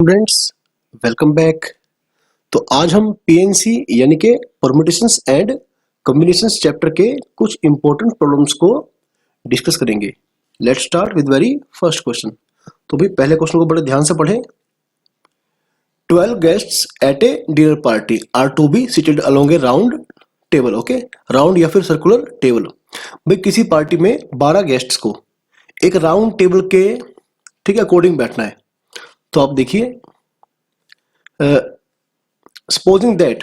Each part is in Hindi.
Students, welcome back. तो आज हम पीएनसी यानी कि परम्यूटेशंस एंड कॉम्बिनेशंस चैप्टर के कुछ इंपॉर्टेंट प्रॉब्लम्स को डिस्कस करेंगे। Let's start with very first question. तो भाई पहले क्वेश्चन को बड़े ध्यान से पढ़ें। 12 guests at a dinner party are to be seated along a round table. Okay, round या फिर सर्कुलर टेबल। भाई किसी पार्टी में 12 गेस्ट्स को एक राउंड टेबल के ठीक अकॉर्डिंग बैठना है। तो आप देखिए, supposing that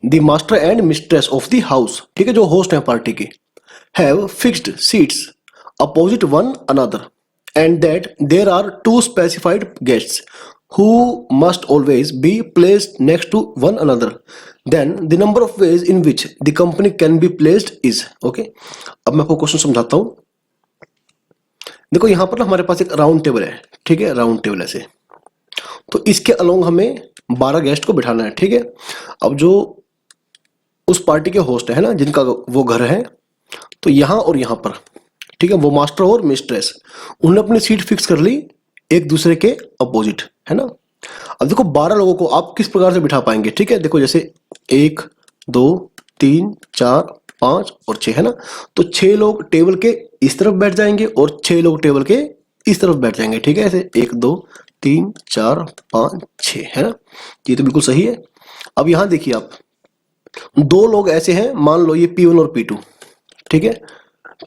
the master and mistress of the house, ठीक है, जो होस्ट है पार्टी के, have fixed seats opposite one another and that there are two specified guests who must always be placed next to one another, then the number of ways in which the company can be placed is okay। अब मैं आपको क्वेश्चन समझाता हूं। देखो यहां पर ना हमारे पास एक राउंड टेबल है, ठीक है, राउंड टेबल ऐसे। तो इसके अलोंग हमें 12 गेस्ट को बिठाना है, ठीक है। अब जो उस पार्टी के होस्ट है ना, जिनका वो घर है, तो यहां और यहां पर, ठीक है, वो मास्टर और मिस्ट्रेस, उन्होंने अपनी सीट फिक्स कर ली एक दूसरे के अपोजिट, है ना। अब देखो 12 लोगों को आप किस प्रकार से बिठा पाएंगे, ठीक है। देखो जैसे 1 2 3 4 5 और 6 है ना। तो 6 लोग टेबल के इस तरफ बैठ जाएंगे और 6 लोग टेबल के इस तरफ बैठ जाएंगे, ठीक है। ऐसे 1 2 3 4 5 6 है ना। ये तो बिल्कुल सही है। अब यहां देखिए आप, 2 लोग ऐसे हैं, मान लो ये P1 और P2, ठीक है।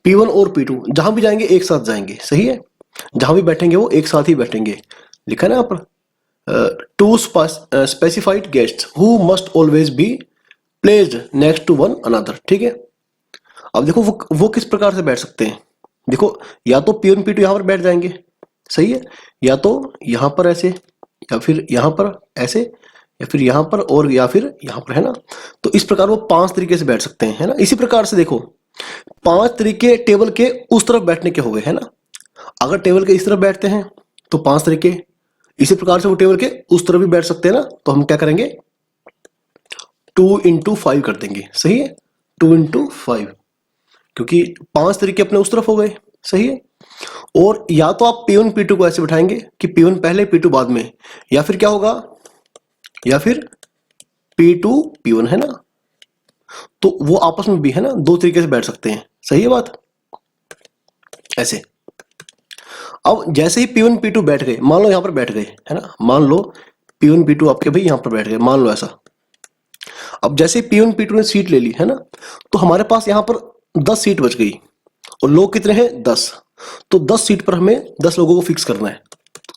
P1 और P2 जहां भी जाएंगे एक साथ जाएंगे, सही है। जहां भी बैठेंगे वो एक साथ ही बैठेंगे। लिखा है ना यहाँ पर, two specified guests who must always be placed next to one another, ठीक है। अब देखो वो किस प्रकार से बैठ सकते हैं। देखो या तो P1 P2 यहां पर बैठ जाएंगे, सही है, या तो यहां पर ऐसे, या फिर यहां पर ऐसे, या फिर यहां पर, और या फिर यहां पर, है ना। तो इस प्रकार वो 5 तरीके से बैठ सकते हैं, है ना। इसी प्रकार से देखो 5 तरीके टेबल के उस तरफ बैठने के हो गए, है ना। अगर टेबल के इस तरफ बैठते हैं तो 5 तरीके, इसी प्रकार से वो टेबल के उस तरफ भी बैठ सकते हैं ना। तो हम क्या करेंगे, 2 into 5 कर देंगे, सही है, 2 into 5, क्योंकि 5 तरीके अपने उस तरफ हो गए, सही है। और या तो आप P1 P2 को ऐसे बिठाएंगे कि P1 पहले P2 बाद में, या फिर क्या होगा, या फिर P2 P1, है ना। तो वो आपस में भी, है ना, 2 तरीके से बैठ सकते हैं, सही है बात, ऐसे। अब जैसे ही P1 P2 बैठ गए, मान लो यहां पर बैठ गए, है ना, मान लो P1 P2 आपके भाई यहां पर बैठ गए, मान लो ऐसा। अब जैसे P1 P2 ने सीट ले ली, है ना, तो हमारे पास यहां पर 10 सीट बच गई और लोग कितने हैं, 10। तो 10 सीट पर हमें 10 लोगों को फिक्स करना है।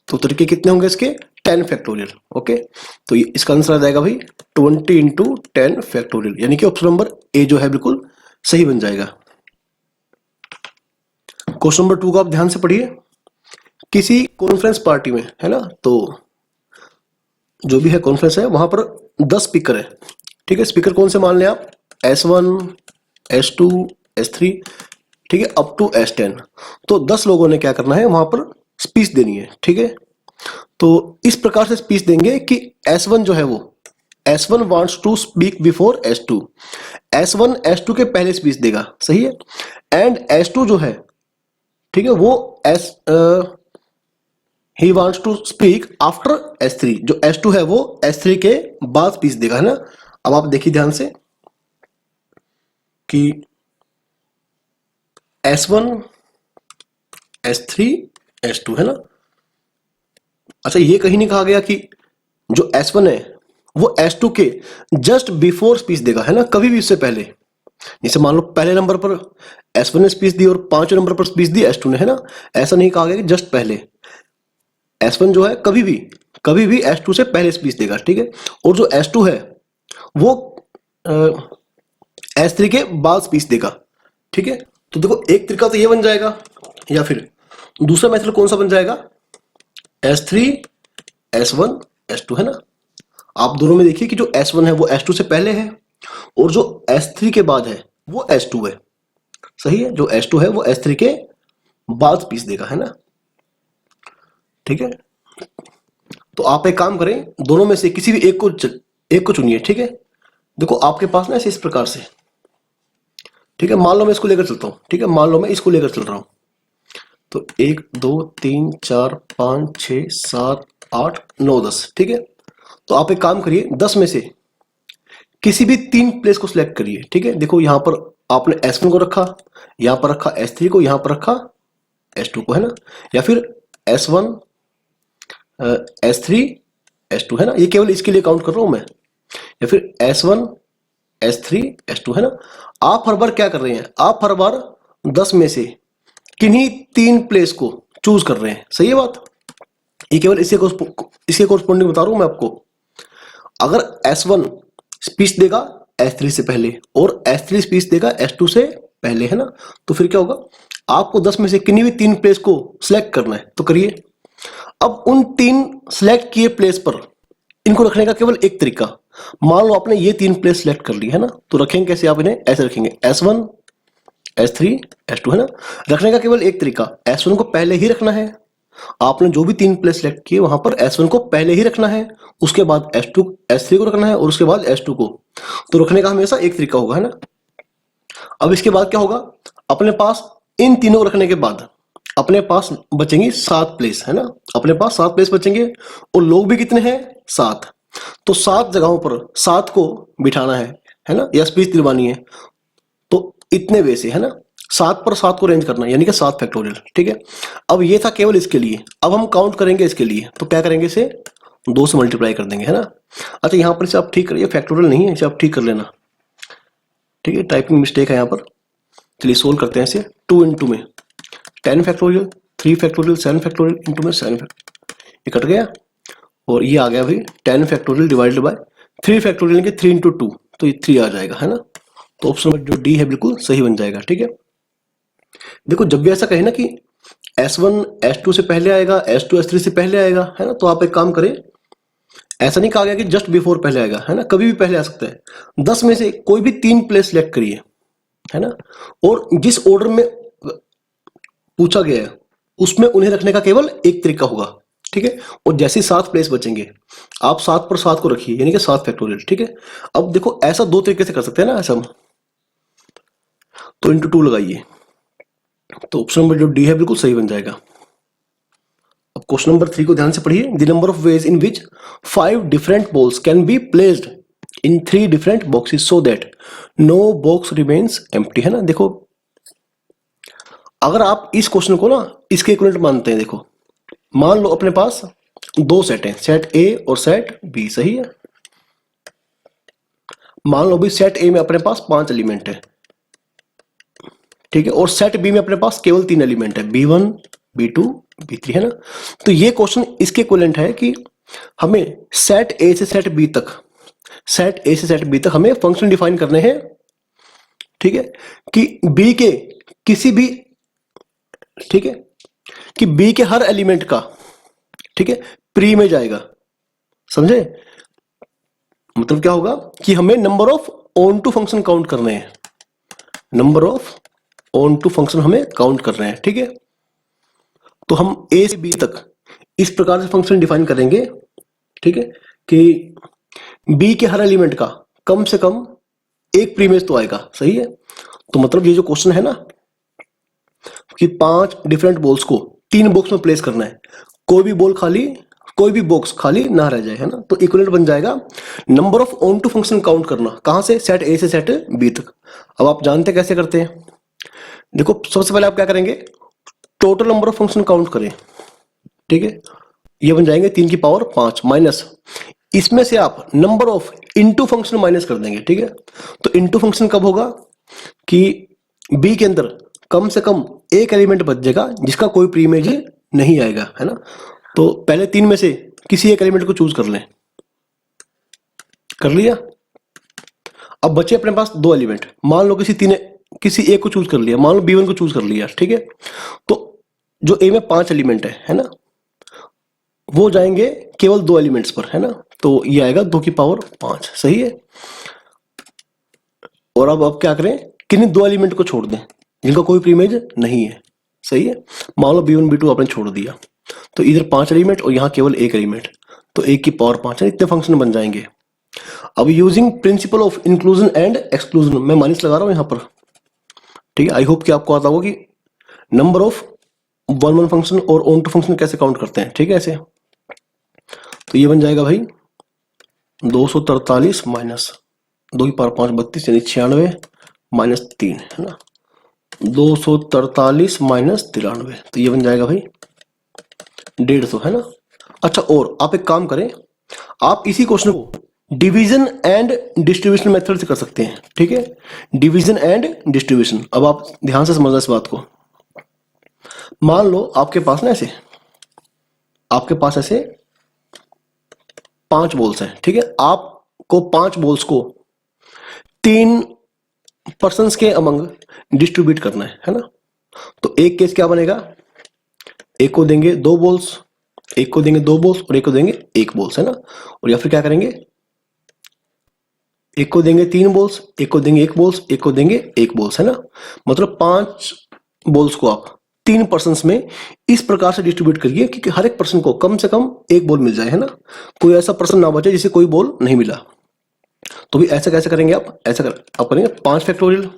तो तरीके कितने होंगे इसके, 10 फैक्टोरियल। ओके, तो ये इसका आंसर आ जाएगा भाई 20 into 10 फैक्टोरियल, यानी कि ऑप्शन नंबर ए जो है बिल्कुल सही बन जाएगा। क्वेश्चन नंबर 2 को आप ध्यान से पढ़िए। किसी कॉन्फ्रेंस पार्टी में, है ना, तो जो भी है कॉन्फ्रेंस है, वहां पर 10 स्पीकर है, ठीक है। स्पीकर कौन से मान लें आप, S1 S2 S3, ठीक है, अप टू S10। तो 10 लोगों ने क्या करना है, वहां पर स्पीच देनी है, ठीक है। तो इस प्रकार से स्पीच देंगे कि S1 जो है वो, S1 wants to speak before S2, S1 S2 के पहले स्पीच देगा, सही है। एंड S2 जो है, ठीक है, वो he wants to speak after S3, जो S2 है वो S3 के बाद स्पीच देगा, है ना। अब आप देखिए ध्यान से कि S1 S3 S2, है ना। अच्छा, ये कहीं नहीं कहा गया कि जो S1 है वो S2 के जस्ट बिफोर स्पीच देगा, है ना, कभी भी उससे पहले। जैसे मान लो पहले नंबर पर S1 ने स्पीच दी और 5वें नंबर पर स्पीच दी S2 ने, है ना। ऐसा नहीं कहा गया कि जस्ट पहले। S1 जो है कभी भी S2 से पहले स्पीच देगा, ठीक है। और जो S2 है वो S3 के बाद स्पीच देगा, ठीक है। तो देखो एक तरीका तो ये बन जाएगा, या फिर दूसरा मेथड कौन सा बन जाएगा, S3 S1 S2, है ना। आप दोनों में देखिए कि जो S1 है वो S2 से पहले है और जो S3 के बाद है वो S2 है, सही है। जो S2 है वो S3 के बाद स्पीच देगा, है ना, ठीक है। तो आप एक काम करें, दोनों में से किसी भी एक को चुनिए, ठीक है। देखो आपके पास ना ऐसे इस प्रकार से, ठीक है, मान लो मैं इसको लेकर चलता हूं, ठीक है, मान लो मैं इसको लेकर चल रहा हूं। तो 1 2 3 4 5 6 7 8 9 10, ठीक है। तो आप एक काम करिए, 10 में से किसी भी 3 प्लेस को सिलेक्ट करिए, ठीक है। देखो यहां पर आपने S1 को रखा, यहां पर रखा S3 को, यहां पर रखा S2 को, है ना। या फिर S1 S3 S2, है ना। ये केवल इसके लिए काउंट कर रहा हूं मैं। या फिर S1 S3 S2, है ना। आप हर बार क्या कर रहे हैं, आप हर बार 10 में से किन्हीं 3 प्लेस को चूज कर रहे हैं, सही है बात। ये केवल इसके कोरस्पॉन्डिंग बता रहा हूं मैं आपको। अगर S1 स्पीच देगा S3 से पहले और S3 स्पीच देगा S2 से पहले, है ना, तो फिर क्या होगा, आपको 10 में से किन्हीं भी 3 प्लेस को सिलेक्ट करना है, तो करिए। अब उन 3 सिलेक्ट किए प्लेस पर इनको रखने का केवल एक तरीका, मान लो आपने ये 3 प्लेस सिलेक्ट कर ली, है ना, तो रखेंगे कैसे, आप इन्हें ऐसे रखेंगे S1 S3 S2, है ना। रखने का केवल एक तरीका, S1 को पहले ही रखना है। आपने जो भी 3 प्लेस सिलेक्ट किए वहां पर S1 को पहले ही रखना है, उसके बाद S2 S3 को रखना है और उसके बाद S2 को। तो रखने का हमेशा एक तरीका होगा, है ना। अब इसके बाद क्या होगा, अपने पास इन तीनों को रखने के बाद अपने पास बचेंगी 7 प्लेस, है ना। अपने पास 7 प्लेस बचेंगे और लोग भी कितने हैं, 7। तो 7 जगहों पर 7 को बिठाना है ना, या स्पीच दिलवानी है, तो इतने वे से, है ना, 7 पर 7 को रेंज करना है, यानी कि 7 फैक्टोरियल, ठीक है। अब ये था केवल इसके लिए, अब हम काउंट करेंगे इसके लिए, तो क्या करेंगे, इसे 2 से मल्टीप्लाई कर देंगे, है ना। अच्छा यहां पर इसे आप ठीक करिए, फैक्टोरियल नहीं है, इसे आप ठीक कर लेना, ठीक है, टाइपिंग मिस्टेक है यहाँ पर। चलिए सोल्व करते हैं इसे। 2 इंटू में 10 फैक्टोरियल, 3 फैक्टोरियल 7 फैक्टोरियल इंटू में 7 फैक्टोरियल, ये कट गया और ये आ गया भाई 10 फैक्टोरियल डिवाइडेड बाय 3 फैक्टोरियल के 3 इंटू 2, तो ये 3 आ जाएगा, है ना। तो ऑप्शन नंबर जो डी है बिल्कुल सही बन जाएगा, ठीक है। देखो जब भी ऐसा कहे ना कि S1 S2 से पहले आएगा, S2 S3 से पहले आएगा, है ना, तो आप एक काम करें, ऐसा नहीं कहा गया कि जस्ट बिफोर पहले आएगा, है ना, कभी भी पहले आ सकता है। 10 में से कोई भी 3 प्लेस सिलेक्ट करिए, है ना, और जिस ऑर्डर में पूछा गया है उसमें उन्हें रखने का केवल एक तरीका होगा, ठीक है। और जैसे ही 7 प्लेस बचेंगे आप 7 पर 7 को रखिए, यानी कि 7 फैक्टोरियल, ठीक है। अब देखो ऐसा 2 तरीके से कर सकते हैं ना ऐसा हम, तो इंटू 2 लगाइए, तो ऑप्शन नंबर जो डी है बिल्कुल सही बन जाएगा। अब क्वेश्चन नंबर 3 को ध्यान से पढ़िए। The number of ways in which 5 different balls can be placed in 3 different boxes so that no box remains empty, है ना। देखो अगर आप इस क्वेश्चन को ना इसके इक्विवेलेंट मानते हैं, देखो मान लो अपने पास 2 सेट हैं, सेट ए और सेट बी, सही है। मान लो भी सेट ए में अपने पास 5 एलिमेंट है, ठीक है, और सेट बी में अपने पास केवल 3 एलिमेंट है, B1 B2 B3, है ना। तो ये क्वेश्चन इसके इक्विवेलेंट है कि हमें सेट ए से सेट बी तक, सेट ए से सेट बी तक हमें फंक्शन डिफाइन करने हैं, ठीक है, कि बी के किसी भी, ठीक है, कि बी के हर एलिमेंट का, ठीक है, प्री में जाएगा, समझे। मतलब क्या होगा कि हमें number of onto function count करने हैं, number of onto function हमें काउंट कर रहे हैं, ठीक है। तो हम ए से बी तक इस प्रकार से फंक्शन डिफाइन करेंगे, ठीक है, कि बी के हर एलिमेंट का कम से कम एक प्रीमेज तो आएगा, सही है। तो मतलब ये जो क्वेश्चन है ना कि 5 डिफरेंट बॉल्स को 3 बॉक्स में प्लेस करना है, कोई भी बॉल खाली, कोई भी बॉक्स खाली ना रह जाए, है ना। तो इक्विवेलेंट बन जाएगा number of onto function count करना, कहां से, सेट ए से सेट बी तक। अब आप जानते कैसे करते हैं, देखो सबसे पहले आप क्या करेंगे, total number of function count करें, ठीक है, ये बन जाएंगे 3 की पावर 5 माइनस, इसमें से आप number of into function minus कर देंगे, ठीक है। तो इनटू फंक्शन कब होगा कि बी के अंदर कम से कम एक एलिमेंट बच जाएगा जिसका कोई प्रीइमेज नहीं आएगा, है ना। तो पहले 3 में से किसी एक एलिमेंट को चूज कर लें, कर लिया। अब बचे अपने पास 2 एलिमेंट, मान लो किसी एक को चूज कर लिया, मान लो B1 को चूज कर लिया, ठीक है। तो जो ए में 5 एलिमेंट है ना, वो जाएंगे केवल 2 एलिमेंट्स पर, है ना। तो ये आएगा 2 की पावर 5, सही है। और अब क्या करें, किन्हीं 2 एलिमेंट को छोड़ दें जिनका कोई प्रीइमेज नहीं है, सही है। मान लो B1 B2 आपने छोड़ दिया, तो इधर 5 एलिमेंट और यहाँ केवल 1 एलिमेंट, तो 1 की पावर 5 है, इतने फंक्शन बन जाएंगे। अब using principle of inclusion and exclusion, मैं माइनस लगा रहा हूं यहां पर, ठीक है। आई होप कि आपको आता होगा कि number of one one function और ऑन टू फंक्शन कैसे काउंट करते हैं, ठीक है ऐसे। तो ये बन जाएगा भाई 243 माइनस 2 की पावर 5 32 यानी 96 माइनस 3 है ना, 243 माइनस 93, तो ये बन जाएगा भाई 150 है ना। अच्छा, और आप एक काम करें, आप इसी क्वेश्चन को डिवीजन एंड डिस्ट्रीब्यूशन मेथड से कर सकते हैं, ठीक है, डिवीजन एंड डिस्ट्रीब्यूशन। अब आप ध्यान से समझना इस बात को। मान लो आपके पास ना ऐसे, आपके पास ऐसे 5 बॉल्स हैं, ठीक है, आपको 5 बॉल्स को 3 पर्सन्स के अमंग डिस्ट्रीब्यूट करना है ना। तो एक केस क्या बनेगा, एक को देंगे 2 बॉल्स, एक को देंगे 2 बॉल्स और एक को देंगे 1 बॉल्स है ना। और या फिर क्या करेंगे, एक को देंगे 3 बॉल्स, एक को देंगे 1 बॉल्स, एक को देंगे 1 बॉल्स है ना। मतलब 5 बॉल्स को आप 3 पर्सन्स में इस प्रकार से डिस्ट्रीब्यूट करिए कि हर एक पर्सन को कम से कम 1 बॉल मिल जाए है ना, कोई ऐसा पर्सन ना बचे जिसे कोई बॉल नहीं मिला। तो भी ऐसा कैसे करेंगे आप, ऐसा आप करेंगे 5 फैक्टोरियल,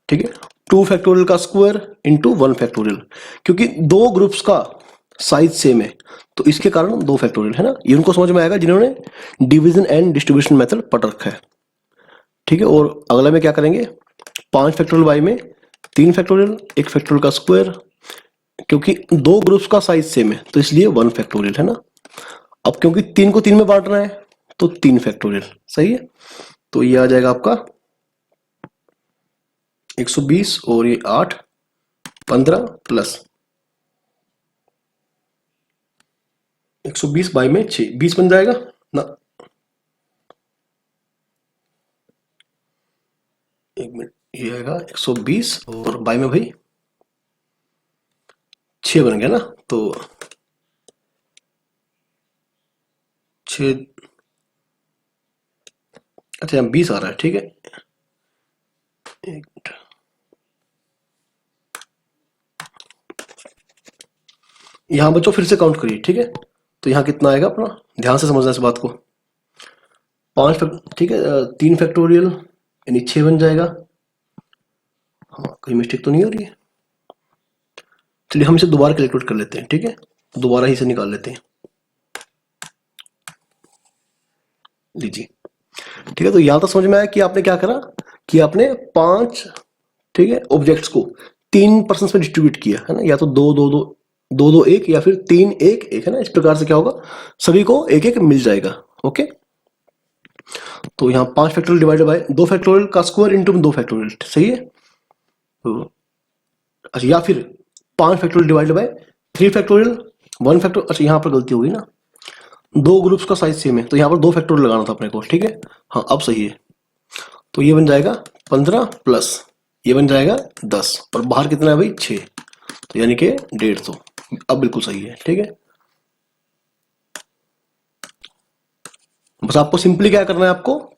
ठीक है, 2 फैक्टोरियल का स्क्वायर इंटू 1 फैक्टोरियल, क्योंकि 2 ग्रुप्स का साइज सेम है तो इसके कारण 2 फैक्टोरियल है ना। ये उनको समझ में आएगा जिन्होंने डिवीजन एंड डिस्ट्रीब्यूशन मेथड पढ़ रखा है, ठीक है। और अगला में क्या करेंगे, 5 फैक्टोरियल बाई में 3 फैक्टोरियल, 1 फैक्टोरियल का स्क्वायर, क्योंकि 2 ग्रुप्स का साइज सेम है तो इसलिए 1 फैक्टोरियल है ना। अब क्योंकि 3 को 3 में बांटना है तो 3 फैक्टोरियल, सही है। तो ये आ जाएगा आपका 120 और ये 8 15 प्लस 120 बाई में 6 20 बन जाएगा ना। एक मिनट, ये आएगा 120 और बाई में भाई 6 बन गया ना। तो 6, अच्छा यहाँ 20 आ रहा है, ठीक है। एक मिनट, यहाँ बच्चों फिर से काउंट करिए, ठीक है। तो यहाँ कितना आएगा अपना, ध्यान से समझना इस बात को। 5 ठीक है, 3 फैक्टोरियल यानी 6 बन जाएगा। हाँ, कोई मिस्टेक तो नहीं हो रही है। चलिए हम इसे दोबारा कैलकुलेट कर लेते हैं, ठीक है, दोबारा ही से निकाल लेते हैं। लीजिए, ठीक है। तो यहां तक समझ में आया कि आपने क्या करा कि आपने 5, ठीक है, ऑब्जेक्ट्स को 3 पर्सन में डिस्ट्रीब्यूट किया है ना, या तो 2 2 2 2 2 1 या फिर 3 1 1 है ना। इस प्रकार से क्या होगा, सभी को 1 1 मिल जाएगा। ओके, तो यहाँ 5 फैक्टोरियल डिवाइडेड बाय 2 फैक्टोरियल का स्क्वायर इंटू 2 फैक्टोरियल, सही है। तो अच्छा, या फिर 5 factorial divided by 3 factorial 1 factorial. अच्छा, यहाँ पर गलती होगी ना, 2 ग्रुप्स का साइज सेम है तो यहाँ पर 2 फैक्टोरियल लगाना था अपने को, ठीक है। हाँ, अब सही है। तो ये बन जाएगा 15 प्लस ये बन जाएगा 10 और बाहर कितना है भाई 6, तो यानी कि 150। अब बिल्कुल सही है, ठीक है। बस आपको सिंपली क्या करना है, आपको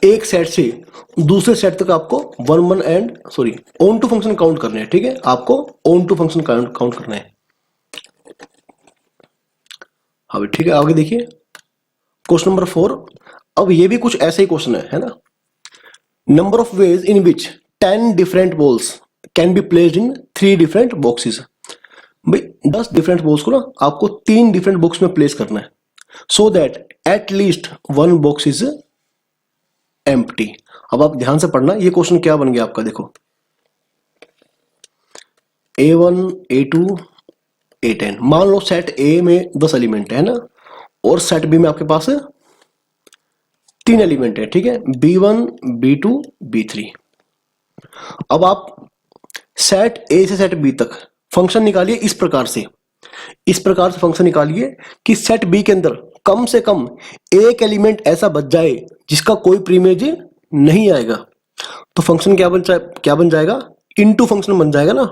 एक सेट से दूसरे सेट तक आपको ऑन टू फंक्शन काउंट करने हैं, ठीक है। आपको ऑन टू फंक्शन काउंट करना है। हाँ ठीक है, आगे देखिए क्वेश्चन नंबर 4। अब ये भी कुछ ऐसे ही क्वेश्चन है ना। Number of ways in which 10 different balls can be placed in 3 different boxes. भाई 10 डिफरेंट बॉल्स को ना आपको 3 डिफरेंट बॉक्स में प्लेस करना है, so that at least 1 box is empty. अब आप ध्यान से पढ़ना, ये क्वेश्चन क्या बन गया आपका, देखो A1 A2 A10। मान लो सेट ए में 10 एलिमेंट है ना, और सेट बी में आपके पास 3 एलिमेंट है, ठीक है, B1 B2 B3। अब आप सेट ए से सेट बी तक फंक्शन निकालिए इस प्रकार से फंक्शन निकालिए कि सेट बी के अंदर कम से कम एक एलिमेंट ऐसा बच जाए जिसका कोई प्रीमेज नहीं आएगा। तो फंक्शन क्या बन जाएगा, इनटू फंक्शन बन जाएगा ना।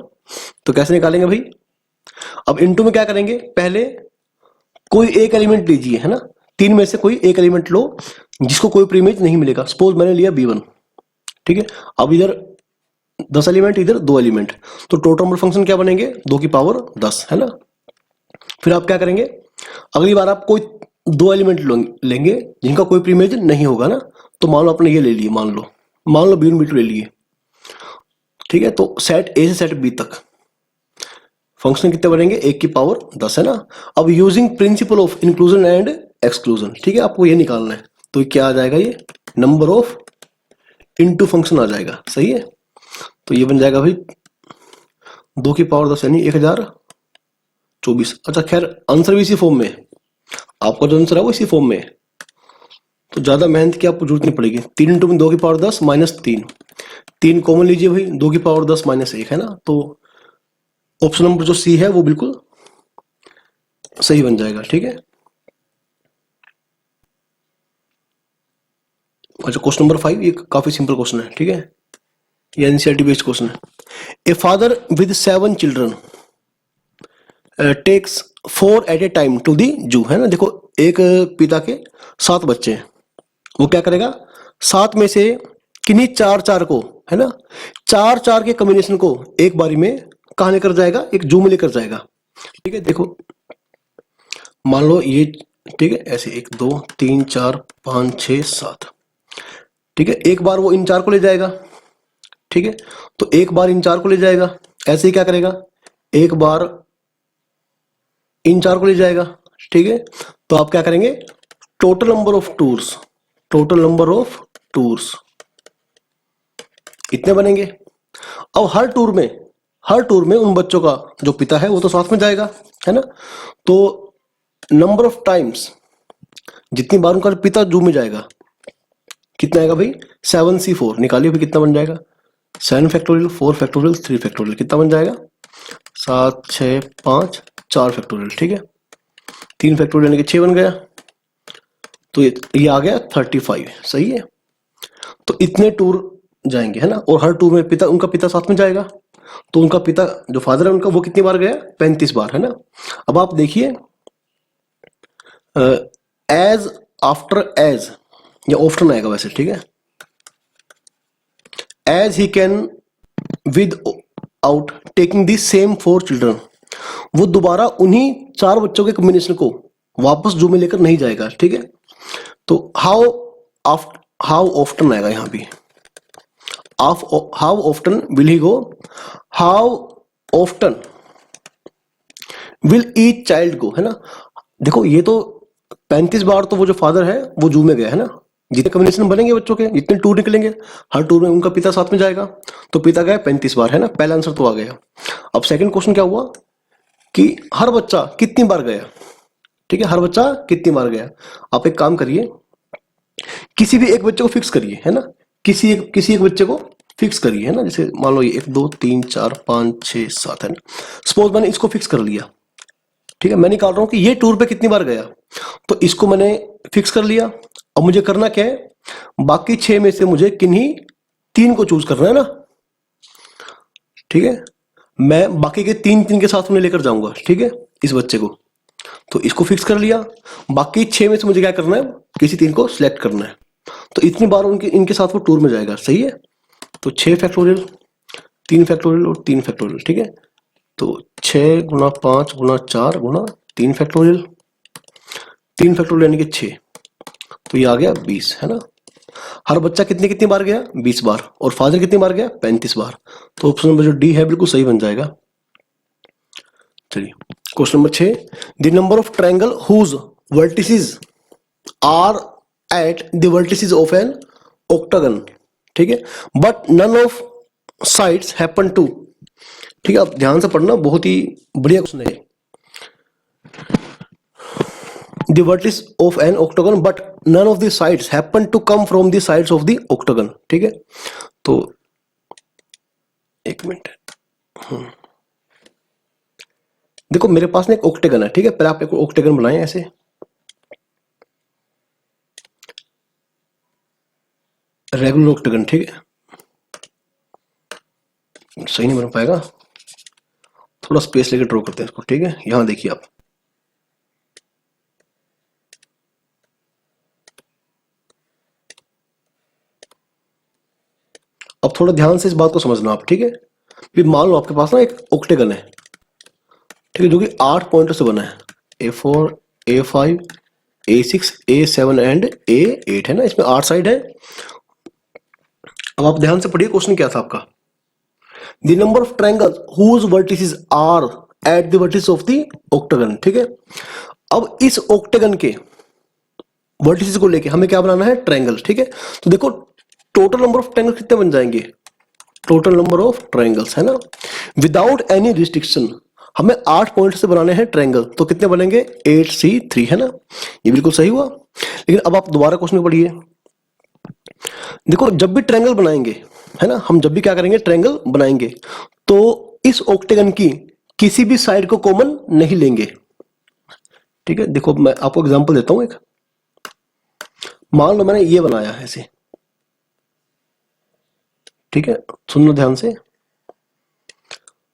तो कैसे निकालेंगे भाई, अब इनटू में क्या करेंगे, पहले कोई एक एलिमेंट लीजिए है ना, 3 में से कोई एक एलिमेंट लो जिसको कोई प्रीमेज नहीं मिलेगा। सपोज मैंने लिया B1, ठीक है। अब इधर 10 एलिमेंट, इधर 2 एलिमेंट, तो टोटल नंबर फंक्शन क्या बनेंगे 2 की पावर 10 है ना। फिर आप क्या करेंगे, अगली बार आप कोई 2 एलिमेंट लेंगे जिनका कोई प्रीमेज नहीं होगा ना। तो मान लो आपने ये ले लिए, मान लो B1 B2 ले लिए, ठीक है। तो सेट ए से सेट बी तक फंक्शन कितने बनेंगे, 1 की पावर 10 है ना। अब using principle of inclusion and exclusion, ठीक है, आपको ये निकालना है। तो क्या आ जाएगा, ये नंबर ऑफ इनटू फंक्शन आ जाएगा, सही है। तो ये बन जाएगा भाई 2 की पावर 10 यानी 1024। अच्छा खैर आंसर भी इसी फॉर्म में है, आपका जो आंसर है वो इसी फॉर्म में है, तो ज्यादा मेहनत की आपको जरूरत नहीं पड़ेगी। 3 इंटू में 2 की पावर 10 माइनस 3 कॉमन लीजिए भाई, 2 की पावर 10 माइनस 1 है ना। तो ऑप्शन नंबर जो सी है वो बिल्कुल सही बन जाएगा, ठीक है। अच्छा क्वेश्चन नंबर 5, ये काफी सिंपल क्वेश्चन है, ठीक है, ये एनसीईआरटी बेस्ड क्वेश्चन है। A father with 7 children takes 4 at a time to the zoo, है ना। देखो एक पिता के 7 बच्चे हैं, वो क्या करेगा, 7 में से किन्हीं 4 को, है ना, 4 के कॉम्बिनेशन को एक बारी में कहाँ लेकर जाएगा, एक जू में लेकर जाएगा, ठीक है। देखो मान लो ये, ठीक है, ऐसे 1 2 3 4 5 6 7, ठीक है, एक बार वो इन 4 को ले जाएगा, ठीक है। तो एक बार इन 4 को ले जाएगा, ऐसे ही क्या करेगा, एक बार इन 4 को ले जाएगा, ठीक है। तो आप क्या करेंगे, टोटल नंबर ऑफ टूर्स इतने बनेंगे। अब हर टूर में उन बच्चों का जो पिता है वो तो साथ में जाएगा, है ना। तो नंबर ऑफ टाइम्स, जितनी बार उनका पिता जू में जाएगा, कितना आएगा भाई, 7C4 निकालिए भाई, कितना बन जाएगा, 7 फैक्टोरियल 4 फैक्टोरियल 3 फैक्टोरियल, कितना बन जाएगा, 7 6 5 4 फैक्टोरियल, ठीक है। 3 फैक्टोरियल यानी कि 6 बन गया, तो ये आ गया 35, सही है। तो इतने टूर जाएंगे, है ना, और हर टूर में उनका पिता साथ में जाएगा। तो उनका पिता जो फादर है उनका, वो कितनी बार गया, 35 बार, है ना। अब आप देखिए एज आफ्टर एज, या ऑफ्टन आएगा वैसे, ठीक है, as he can without taking the same 4 children, वो दोबारा उन्हीं 4 बच्चों के कॉम्बिनेशन को वापस जू में लेकर नहीं जाएगा, ठीक है। तो हाउ ऑफ्टन आएगा यहाँ भी, how often will he go, how often will each child go, है ना। देखो ये तो 35 बार तो वो जो फादर है वो जू में गया, है ना। जितने कॉम्बिनेशन बनेंगे बच्चों के, जितने टूर निकलेंगे, हर टूर में उनका पिता साथ में जाएगा, तो पिता गया 35 बार, है ना। पहला आंसर तो आ गया। अब सेकंड क्वेश्चन क्या हुआ कि हर बच्चा कितनी बार गया, ठीक है, हर बच्चा कितनी बार गया। आप एक काम करिए, किसी भी एक बच्चे को फिक्स करिए, है ना, किसी एक बच्चे को फिक्स करिए, है ना। जैसे मान लो ये 1 2 3 4 5 6 7 है ना, सपोज मैंने इसको फिक्स कर लिया, ठीक है। मैं निकाल रहा हूं कि ये टूर पे कितनी बार गया, तो इसको मैंने फिक्स कर लिया। अब मुझे करना क्या है, बाकी 6 में से मुझे किन्हीं 3 को चूज करना है ना, ठीक है। मैं बाकी के 3 के साथ में लेकर जाऊंगा, ठीक है, इस बच्चे को। तो इसको फिक्स कर लिया, बाकी 6 में से मुझे क्या करना है, किसी 3 को सिलेक्ट करना है। तो इतनी बार इनके साथ वो टूर में जाएगा, सही है। तो 6 फैक्टोरियल 3 फैक्टोरियल और 3 फैक्टोरियल, ठीक है। तो 6 गुना 5 गुना 4 गुना 3 फैक्टोरियल, 3 फैक्टोरियल यानी कि 6, तो ये आ गया 20, है ना। हर बच्चा कितनी कितनी बार गया, 20 बार, और फादर कितनी बार गया, 35 बार। तो ऑप्शन नंबर जो डी है बिल्कुल सही बन जाएगा। चलिए question number 6, the number of triangle whose vertices are at the vertices of an octagon, ठीक है, but none of sides happen to, ठीक है। आप ध्यान से पढ़ना, बहुत ही बढ़िया क्वेश्चन है। The vertices of an octagon but none of the sides happen to come from the sides of the octagon, ठीक है। तो एक मिनट, देखो मेरे पास ना एक ऑक्टेगन है, ठीक है। पहले आप एक ऑक्टेगन बनाएं ऐसे, रेगुलर ऑक्टेगन, ठीक है। सही नहीं बन पाएगा, थोड़ा स्पेस लेकर ड्रॉ करते हैं इसको, ठीक है। यहां देखिए आप, अब थोड़ा ध्यान से इस बात को समझना आप, ठीक है। फिर मान लो आपके पास ना एक ऑक्टेगन है, ठीक है, जो कि 8 पॉइंटर से बना है, A4 A5 A6 A7 and A8, है ना। इसमें 8 साइड है। अब आप ध्यान से पढ़िए, क्वेश्चन क्या था आपका, the number of triangle whose vertices are at the vertices of the octagon. ठीक है, अब इस ऑक्टागन के वर्टिसेस को लेके हमें क्या बनाना है, ट्रायंगल। ठीक है, तो देखो टोटल नंबर ऑफ ट्रायंगल कितने बन जाएंगे, टोटल नंबर ऑफ ट्रायंगल्स है ना, विदाउट एनी रिस्ट्रिक्शन हमें 8 पॉइंट से बनाने हैं ट्रायंगल, तो कितने बनेंगे 8C3 है ना, ये बिल्कुल सही हुआ। लेकिन अब आप दोबारा क्वेश्चन पढ़िए, देखो जब भी ट्रायंगल बनाएंगे है ना, हम जब भी क्या करेंगे ट्रायंगल बनाएंगे तो इस ऑक्टेगन की किसी भी साइड को कॉमन नहीं लेंगे। ठीक है, देखो मैं आपको एग्जांपल देता हूं एक, मान लो मैंने ये बनाया है ऐसे, ठीक है सुनना ध्यान से,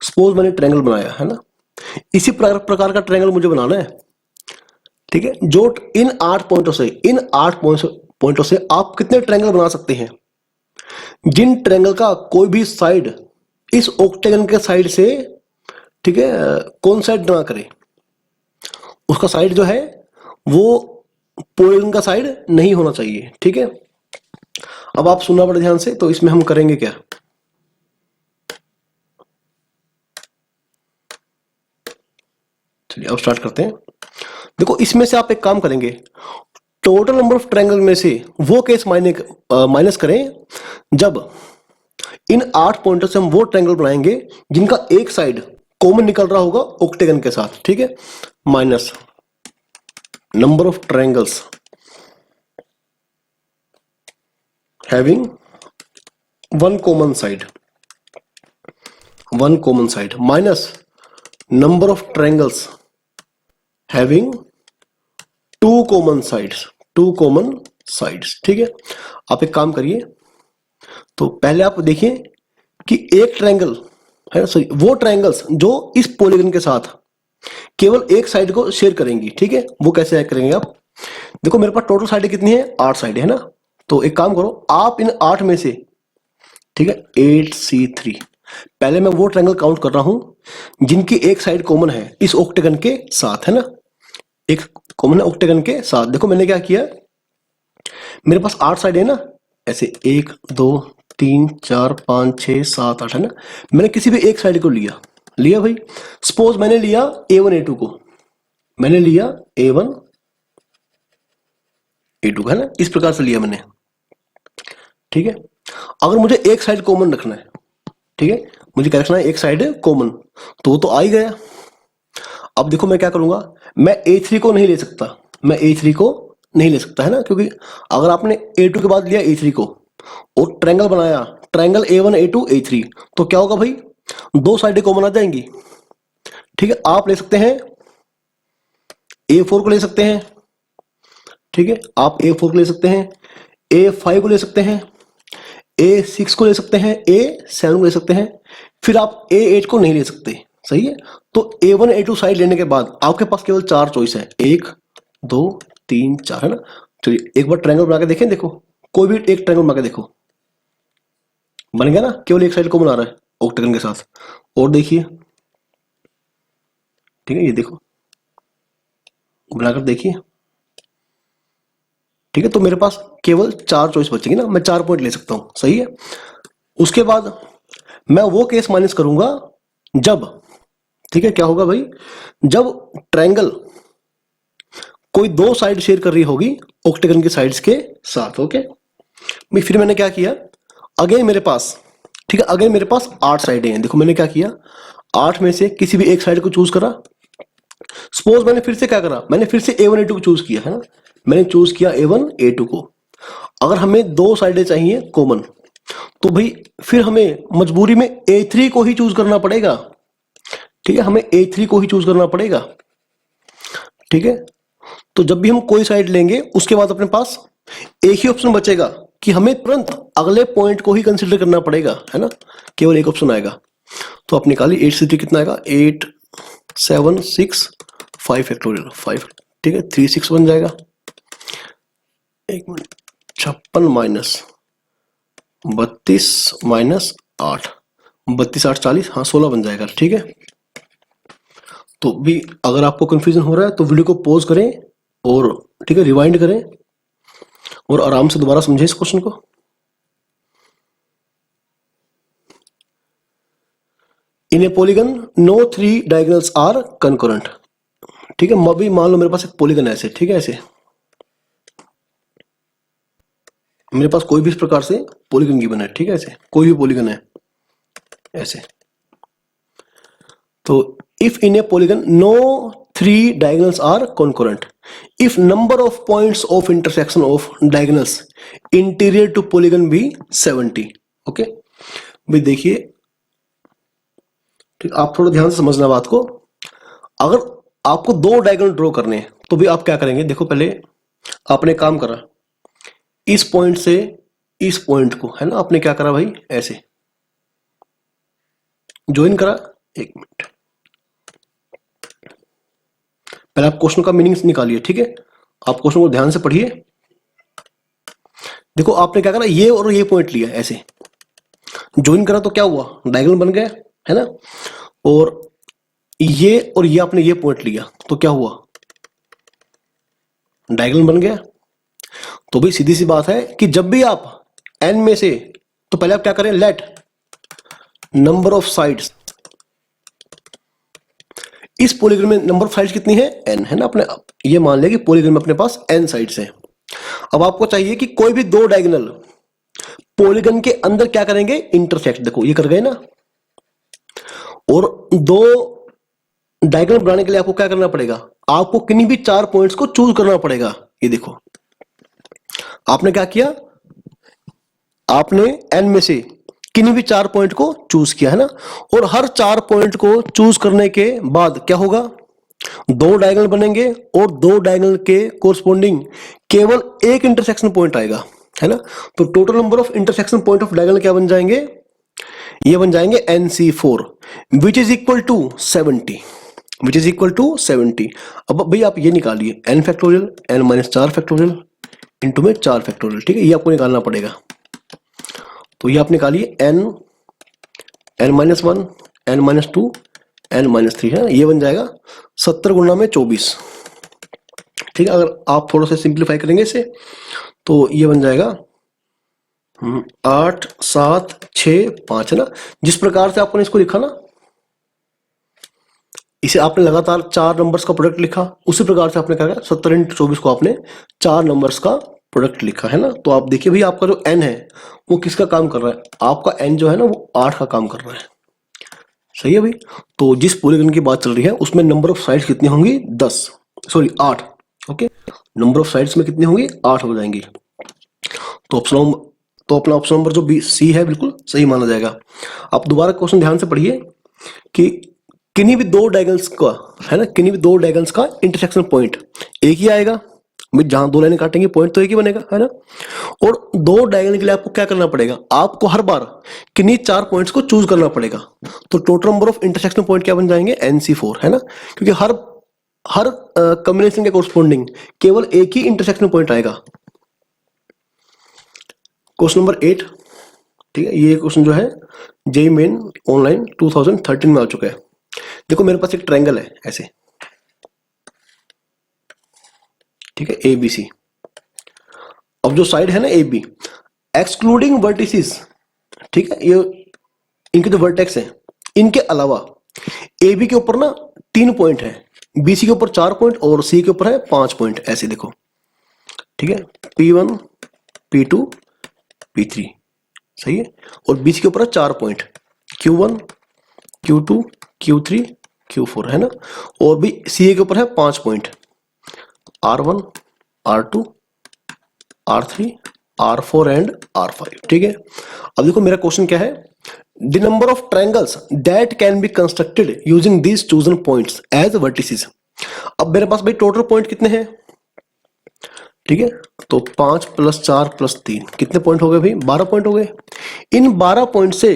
सपोज मैंने ट्रायंगल बनाया है ना, इसी प्रकार का ट्रायंगल मुझे बनाना है। ठीक है, जो इन 8 पॉइंटों से, इन 8 पॉइंटों से आप कितने ट्रायंगल बना सकते हैं, जिन ट्रायंगल का कोई भी साइड इस ऑक्टेगन के साइड से, ठीक है कौन साइड ना करे, उसका साइड जो है वो पॉलीगन का साइड नहीं होना चाहिए। ठीक है, अब आप सुनना बड़े ध्यान से, तो इसमें हम करेंगे क्या, चलिए अब स्टार्ट करते हैं। देखो इसमें से आप एक काम करेंगे, टोटल नंबर ऑफ ट्रायंगल में से वो केस माइनस करें जब इन 8 पॉइंटों से हम वो ट्रायंगल बनाएंगे जिनका एक साइड कॉमन निकल रहा होगा ऑक्टेगन के साथ। ठीक है, minus number of triangles having one common side, minus number of triangles having two common sides. ठीक है, आप एक काम करिए, तो पहले आप देखिए कि एक ट्रायंगल है, सॉरी वो ट्रायंगल्स जो इस पॉलीगन के साथ केवल एक साइड को शेयर करेंगी। ठीक है, वो कैसे ऐड करेंगे आप, देखो मेरे पास टोटल साइड कितनी है, 8 साइड है ना, तो एक काम करो आप इन 8 में से, ठीक है 8C3, पहले मैं वो ट्रायंगल काउंट कर रहा हूं जिनकी एक साइड कॉमन है इस ऑक्टेगन के साथ है ना, एक कॉमन है ऑक्टेगन के साथ। देखो मैंने क्या किया, मेरे पास 8 साइड है ना, ऐसे 1 2 3 4 5 6 7 8 है ना, मैंने किसी भी एक साइड को लिया भाई, सपोज मैंने लिया A1 A2 को, मैंने लिया A1 A2 है ना, इस प्रकार से लिया मैंने। ठीक है, अगर मुझे एक साइड कॉमन रखना है, ठीक है मुझे क्या रखना है, एक साइड कॉमन, तो वो तो आ ही गया। अब देखो मैं क्या करूंगा, मैं A3 को नहीं ले सकता, मैं A3 को नहीं ले सकता है ना, क्योंकि अगर आपने A2 के बाद लिया A3 को और ट्रायंगल बनाया, ट्रायंगल A1 A2 A3, तो क्या होगा भाई, दो साइडें कॉमन आ जाएंगी। ठीक है, आप ले सकते हैं A4 को ले सकते हैं, ठीक है आप A4 को ले सकते हैं, A5 को ले सकते हैं, A6 को ले सकते हैं, A7 को ले सकते हैं, फिर आप A8 को नहीं ले सकते। सही है, तो A1 A2 साइड लेने के बाद आपके पास केवल 4 चॉइस है, 1 2 3 4 है ना। चलिए एक बार ट्रायंगल बना के देखें, देखो कोई भी एक ट्रायंगल बना के देखो, बन गया ना, केवल एक साइड को बना रहा है ऑक्टेगन के साथ। और देखिए, ठीक है ये देखो बनाकर देखिए, ठीक है तो मेरे पास केवल 4 चॉइस बचेगी ना, मैं 4 पॉइंट ले सकता हूं। सही है, उसके बाद मैं वो केस माइनस करूंगा जब, ठीक है क्या होगा भाई, जब ट्रायंगल कोई दो साइड शेयर कर रही होगी ऑक्टेगन की साइड्स के साथ। ओके, फिर मैंने क्या किया, अगेन मेरे पास, ठीक है अगेन मेरे पास 8 साइडें हैं। देखो मैंने क्या किया, 8 में से किसी भी एक साइड को चूज करा, सपोज मैंने फिर से क्या करा, मैंने फिर से A1 A2 को चूज किया है ना, मैंने चूज किया A1 A2 को। अगर हमें दो साइडें चाहिए कॉमन, तो भाई फिर हमें मजबूरी में A3 को ही चूज करना पड़ेगा। ठीक है, हमें A3 को ही चूज करना पड़ेगा। ठीक है, तो जब भी हम कोई साइड लेंगे उसके बाद अपने पास एक ही ऑप्शन बचेगा कि हमें तुरंत अगले पॉइंट को ही कंसीडर करना पड़ेगा है ना, केवल एक ऑप्शन आएगा। तो आप निकालिए 8C3 कितना आएगा, 8 7 6 5 फैक्टोरियल 5, ठीक है 3 6 बन जाएगा। एक मिनट, 56 माइनस 32 माइनस 8, 32 8 40, हाँ 16 बन जाएगा। ठीक है, तो भी अगर आपको कंफ्यूजन हो रहा है तो वीडियो को पॉज करें और ठीक है रिवाइंड करें और आराम से दोबारा समझें इस क्वेश्चन को। In a polygon no 3 diagonals are concurrent. ठीक है, अभी मान लो मेरे पास एक पॉलीगन है ऐसे, ठीक है, ऐसे मेरे पास कोई भी इस प्रकार से पॉलीगन गिवन है, ठीक है, ऐसे कोई भी पॉलीगन है ऐसे। तो if in a polygon no 3 diagonals are concurrent, if number of points of intersection of diagonals interior to polygon be 70। Okay भाई देखिए, ठीक, आप थोड़ा ध्यान से समझना बात को। अगर आपको 2 डायगोनल ड्रॉ करने हैं तो भी आप क्या करेंगे, देखो पहले आपने काम करा इस पॉइंट से इस पॉइंट को, है ना, आपने क्या करा भाई, ऐसे ज्वाइन करा। एक मिनट, पहले आप क्वेश्चन का मीनिंग निकालिए, ठीक है, आप क्वेश्चन को ध्यान से पढ़िए। देखो आपने क्या करा, ये और ये पॉइंट लिया, ऐसे ज्वाइन करा तो क्या हुआ, डायगोनल बन गया, है ना। और ये आपने ये पॉइंट लिया तो क्या हुआ, डायगोनल बन गया। तो भाई सीधी सी बात है कि जब भी आप n में से, तो पहले आप क्या करें, लेट नंबर ऑफ साइड्स, इस पॉलीगन में नंबर ऑफ साइड्स कितनी है, n, है ना। अपने ये मान लें कि पॉलीगन में अपने पास n साइड्स हैं। अब आपको चाहिए कि कोई भी 2 डायगोनल पॉलीगन के अंदर क्या करेंगे, इंटरसेक्ट। देखो ये कर गए ना, और 2 डायगोनल बनाने के लिए आपको क्या करना पड़ेगा, आपको किन्हीं भी 4 पॉइंट्स को चूज करना पड़ेगा। ये देखो आपने क्या किया, आपने n में से किन्हीं भी 4 पॉइंट को चूज किया, है ना। और हर 4 पॉइंट को चूज करने के बाद क्या होगा, 2 डायगोनल बनेंगे और 2 डायगोनल के कोरस्पॉन्डिंग केवल एक इंटरसेक्शन पॉइंट आएगा, है ना। तो total number of intersection point of diagonal क्या बन जाएंगे, ये बन जाएंगे NC4 which is equal to 70, which is equal to 70। अब भाई आप ये निकालिए n factorial n-4 factorial into में 4 फैक्टोरियल, ठीक है, ये आपको निकालना पड़ेगा। तो ये आप निकालिए n-1 n-2 n-3, है ना, ये बन जाएगा 70 गुणा में 24, ठीक है। अगर आप थोड़ा सा सिंप्लीफाई करेंगे इसे तो ये बन जाएगा 8 7 6 5, है ना। जिस प्रकार से आपने इसको लिखा ना, इसे आपने लगातार 4 नंबर्स का प्रोडक्ट लिखा, उसी प्रकार से आपने क्या किया, 70 × 24 को आपने 4 नंबर्स का प्रोडक्ट लिखा, है ना। तो आप देखिए भाई आपका जो n है वो किसका काम कर रहा है, आपका n जो है ना वो 8 का काम कर रहा है, सही है भाई। तो जिस पॉलीगन की बात चल रही है उसमें नंबर ऑफ साइड्स कितनी होंगी, 8। ओके, नंबर ऑफ साइड्स में कितनी होंगी, 8 हो जाएंगी। तो अपना ऑप्शन नंबर जो बी सी है बिल्कुल सही माना जाएगा। आप दोबारा क्वेश्चन ध्यान से पढ़िए कि किन्हीं भी 2 डायगोनल्स का, है ना, किन्हीं भी 2 डायगोनल्स का इंटरसेक्शन पॉइंट एक ही आएगा, जहां 2 लाइनें काटेंगे पॉइंट तो एक ही बनेगा, है ना। और 2 डायगोनल के लिए आपको क्या करना पड़ेगा, आपको हर बार किन्हीं 4 पॉइंट्स को चूज करना पड़ेगा। तो total number of intersection point क्या बन जाएंगे, NC4, है ना, क्योंकि हर कॉम्बिनेशन के कोरस्पॉन्डिंग केवल एक ही इंटरसेक्शन पॉइंट आएगा। क्वेश्चन नंबर 8, ठीक है, ये क्वेश्चन जो है जेईई मेन ऑनलाइन 2013 में आ चुका है। देखो मेरे पास एक ट्रायंगल है ऐसे, ठीक है, ABC। अब जो साइड है ना AB, एक्सक्लूडिंग वर्टिसेस, ठीक है, ये इनके जो वर्टेक्स हैं इनके अलावा AB के ऊपर ना 3 पॉइंट है, BC के ऊपर 4 पॉइंट और C के ऊपर है 5 पॉइंट, ऐसे देखो, ठीक है, P1 P2 P3, सही है। और BC के ऊपर है 4 point, Q1 Q2 Q3 Q4, है ना। और भी CA के ऊपर है 5 point, R1 R2 R3 R4 and R5, ठीक है। अब देखो मेरा क्वेश्चन क्या है, the number of triangles that can be constructed using these chosen points as vertices. अब मेरे पास भाई टोटल पॉइंट कितने हैं, ठीक है, तो 5 + 4 + 3 कितने पॉइंट हो गए भाई, 12 पॉइंट हो गए। इन 12 पॉइंट से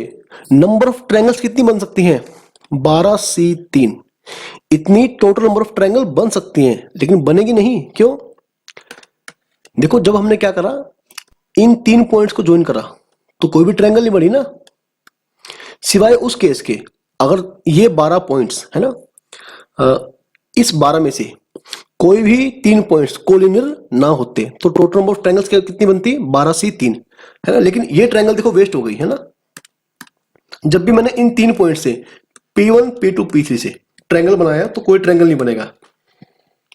नंबर ऑफ ट्रायंगल्स कितनी बन सकती हैं, 12C3, इतनी टोटल नंबर ऑफ ट्रायंगल बन सकती हैं, लेकिन बनेगी नहीं, क्यों, देखो जब हमने क्या करा, इन 3 पॉइंट्स को ज्वाइन करा तो कोई भी ट्रायंगल नहीं बनी ना, सिवाय उस केस के अगर ये 12 पॉइंट्स है ना, इस 12 में से कोई भी 3 पॉइंट्स कोलिनियर ना होते तो टोटल नंबर ऑफ ट्रायंगल्स कितनी बनती, 12C3, है ना। लेकिन ये ट्रायंगल देखो वेस्ट हो गई, है ना। जब भी मैंने इन 3 पॉइंट से P1 P2 P3 से ट्रायंगल बनाया तो कोई ट्रायंगल नहीं बनेगा।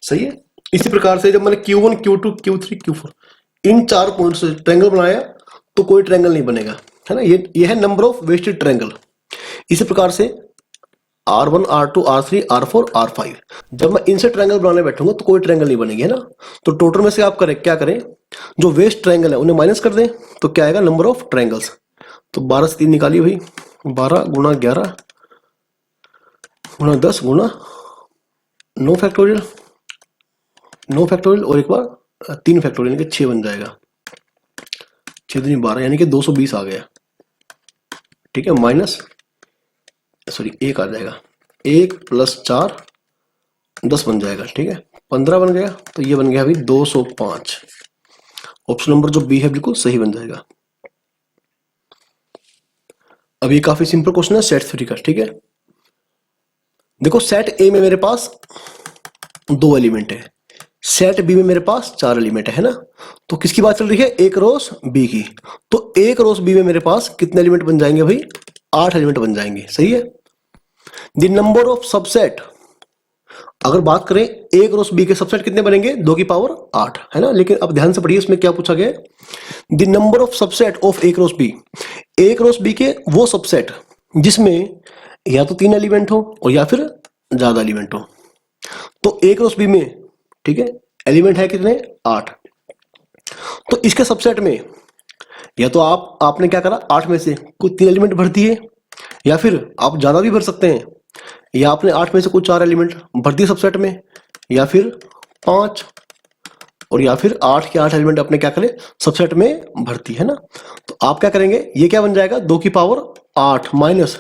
सही है। इसी प्रकार से जब मैंने Q1 Q2 Q3 Q4 इन 4 पॉइंट से ट्रायंगल बनाया तो कोई ट्रायंगल नहीं बनेगा, है ना। ये है नंबर ऑफ वेस्टेड ट्रायंगल। इसी प्रकार से R1 R2 R3 R4 R5 जब मैं इनसे ट्रायंगल बनाने बैठूंगा तो कोई ट्रायंगल नहीं बनेगी, है ना। तो टोटल में से आप करें क्या करें, जो वेस्ट ट्रायंगल है उन्हें माइनस कर दें तो क्या आएगा, नंबर ऑफ ट्रायंगल्स। तो 12 से 3 निकालिए भाई, 12 गुणा 11 गुणा 10 गुणा 9 फैक्टोरियल, 9 फैक्टोरियल और एक बार 3 फैक्टोरियल यानी कि 6 बन जाएगा। 6 दूनी 12 यानी कि 220 आ गया। ठीक है, माइनस सॉरी 1 आ जाएगा, 1 + 4 10 बन जाएगा। ठीक है, 15 बन गया तो ये बन गया अभी 205। ऑप्शन नंबर जो बी है बिल्कुल सही बन जाएगा। अब ये काफी सिंपल क्वेश्चन है सेट थ्योरी का। ठीक है, देखो सेट ए में मेरे पास 2 एलिमेंट है, सेट बी में मेरे पास 4 एलिमेंट है ना। तो किसकी बात चल रही है, एक रोस बी की। तो एक रोस बी में मेरे पास कितने एलिमेंट बन जाएंगे भाई, 8 एलिमेंट बन जाएंगे। सही है। द नंबर ऑफ सबसेट, अगर बात करें एक रोस बी के सबसेट कितने बनेंगे, 2 की पावर 8, है ना। लेकिन अब ध्यान से पढ़िए इसमें क्या पूछा गया, the number of subset of एक रोस बी, एक रोस बी के वो सबसेट जिसमें या तो 3 एलिमेंट हो और या फिर ज्यादा एलिमेंट हो। तो एक रोस बी में, ठीक है, एलिमेंट है कितने, 8। तो इसके सबसेट में या तो आपने क्या करा, 8 में से कुछ 3 एलिमेंट भर दिए, या फिर आप ज्यादा भी भर सकते हैं, या आपने 8 में से कुछ 4 एलिमेंट भर दिए सबसेट में, या फिर 5, और या फिर 8 के 8 एलिमेंट अपने क्या करें सबसेट में भरती है ना। तो आप क्या करेंगे, ये क्या बन जाएगा, 2 की पावर 8 माइनस,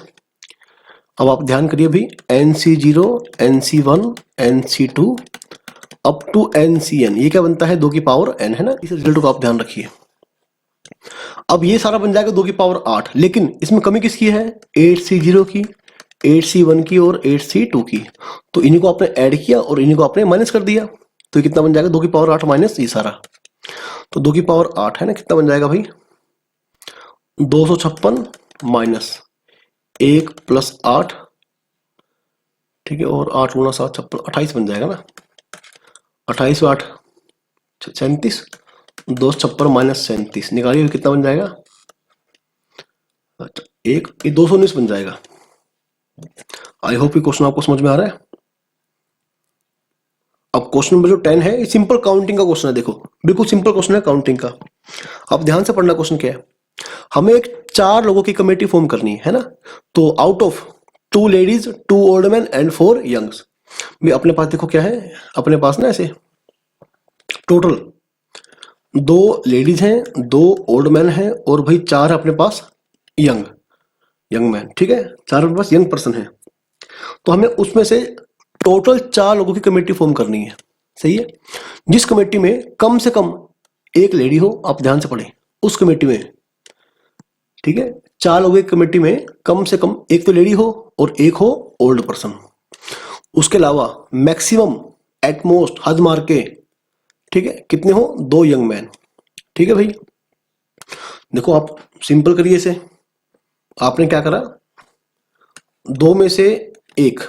अब आप ध्यान करिए भी, NC0 NC1 NC2 up to NCN, ये क्या बनता है, 2 की पावर n, है ना। इस रिजल्ट को आप ध्यान रखिए। अब ये सारा बन जाएगा 2 की पावर 8, लेकिन इसमें कमी किसकी है, 8C0 की, 8C1 की और 8C2 की। तो इन्हीं को आपने ऐड किया और इन्हीं को आपने माइनस कर दिया, तो ये कितना बन जाएगा, 2 की पावर 8 माइनस ये सारा। तो 2 की पावर 8 है ना, कितना बन जाएगा भाई, 256 माइनस 1 + 8, ठीक है, और 8 × 7 56, 28 बन जाएगा ना। 28 × 8 37, 256 माइनस 37 निकालिए, कितना बन जाएगा, अच्छा एक, ये 219 बन जाएगा। आई होप ये क्वेश्चन आपको समझ में आ रहा है। अब क्वेश्चन नंबर जो 10 है, ये सिंपल काउंटिंग का क्वेश्चन है। देखो बिल्कुल सिंपल क्वेश्चन है काउंटिंग का। अब ध्यान से पढ़ना, क्वेश्चन क्या है, हमें एक 4 लोगों की कमेटी फॉर्म करनी है ना। तो out of 2 ladies 2 old man and 4 youngs, अपने पास देखो क्या है, अपने पास ना ऐसे टोटल 2 लेडीज हैं, 2 ओल्ड मैन हैं और भाई 4 अपने पास यंग मैन। ठीक है, 4 अपने पास यंग पर्सन है। तो हमें उसमें से टोटल 4 लोगों की कमेटी फॉर्म करनी है। सही है, जिस कमेटी में कम से कम एक लेडी हो, आप ध्यान से पढ़ें उस कमेटी में। ठीक है, 4 लोगों की कमेटी में कम से कम एक तो लेडी हो और एक हो ओल्ड पर्सन। उसके अलावा मैक्सिमम एटमोस्ट हद मार के, ठीक है, कितने हो, 2 यंग मैन। ठीक है भाई, देखो आप सिंपल करिए इसे। आपने क्या करा, 2 में से 1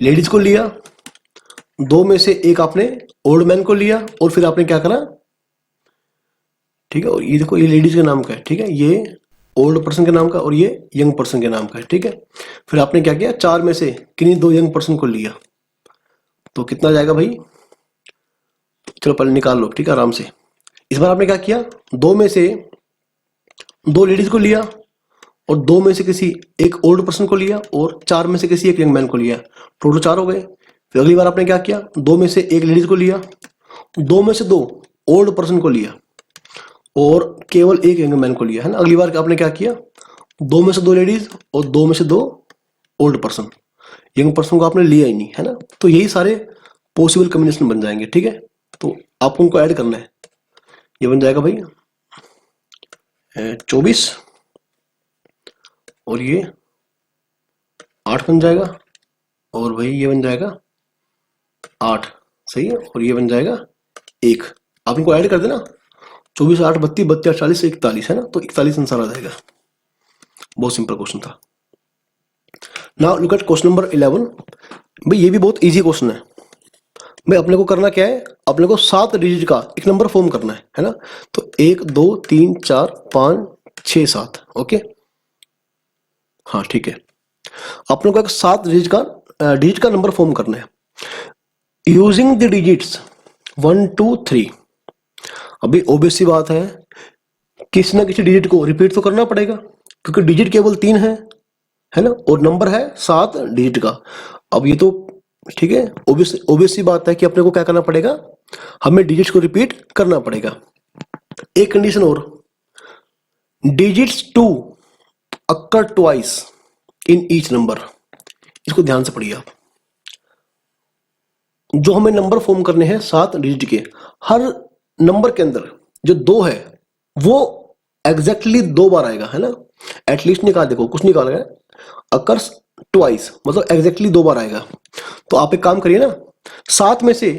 लेडीज को लिया, 2 में से 1 आपने ओल्ड मैन को लिया, और फिर आपने क्या करा, ठीक है, और ये देखो ये लेडीज के नाम का है, ठीक है, ये ओल्ड पर्सन के नाम का और ये यंग पर्सन के नाम का है। ठीक है, फिर आपने क्या किया, 4 में से किन्हीं 2 यंग पर्सन को लिया, तो कितना जाएगा भाई, चलो पहले निकाल लो, ठीक है, आराम से। इस बार आपने क्या किया, 2 में से 2 लेडीज को लिया और 2 में से किसी एक ओल्ड पर्सन को लिया और 4 में से किसी एक यंग मैन को लिया, टोटल 4 हो गए। फिर अगली बार आपने क्या किया, 2 में से 1 लेडीज को लिया, 2 में से 2 ओल्ड पर्सन को लिया और केवल 1 यंग मैन को लिया, है ना। अगली बार आपने क्या किया, 2 में से 2 लेडीज और 2 में से 2 ओल्ड पर्सन, यंग पर्सन को आपने लिया ही नहीं, है ना। तो यही सारे पॉसिबल कॉम्बिनेशन बन जाएंगे। ठीक है, तो आपको उनको ऐड करना है। ये बन जाएगा भाई 24 और ये 8 बन जाएगा, और भाई ये बन जाएगा 8, सही है, और ये बन जाएगा 1। आप इनको ऐड कर देना, 24 8 32 32 40 41, है ना। तो 41 आंसर आ जाएगा। बहुत सिंपल क्वेश्चन था। Now look at question number 11। भाई ये भी बहुत इजी क्वेश्चन है। भाई अपने को करना क्या है, अपने को 7 डिजिट का एक नंबर फॉर्म करना है ना। तो 1 2 3 4 5 6 7। ओके, हाँ ठीक है। अपने को एक 7 डिजिट का नंबर फॉर्म करना है यूजिंग द डिजिट्स 1 2 3। अभी ऑब्वियस सी बात है, किसी ना किसी डिजिट को रिपीट तो करना पड़ेगा, क्योंकि डिजिट केवल 3 है ना, और नंबर है 7 डिजिट का। अब ये तो ठीक है, ऑब्वियस सी बात है कि अपने को क्या करना पड़ेगा, हमें डिजिट्स को रिपीट करना पड़ेगा। एक कंडीशन और, digits 2 occur twice in each number. इसको ध्यान से पढ़िए आप। जो हमें नंबर फॉर्म करने हैं 7 डिजिट के, हर नंबर के अंदर जो 2 है वो एग्जैक्टली 2 बार आएगा, है ना। एटलीस्ट निकाल, देखो कुछ निकाल गया, अकर्स ट्वाइस मतलब एग्जैक्टली 2 बार आएगा। तो आप एक काम करिए ना, 7 में से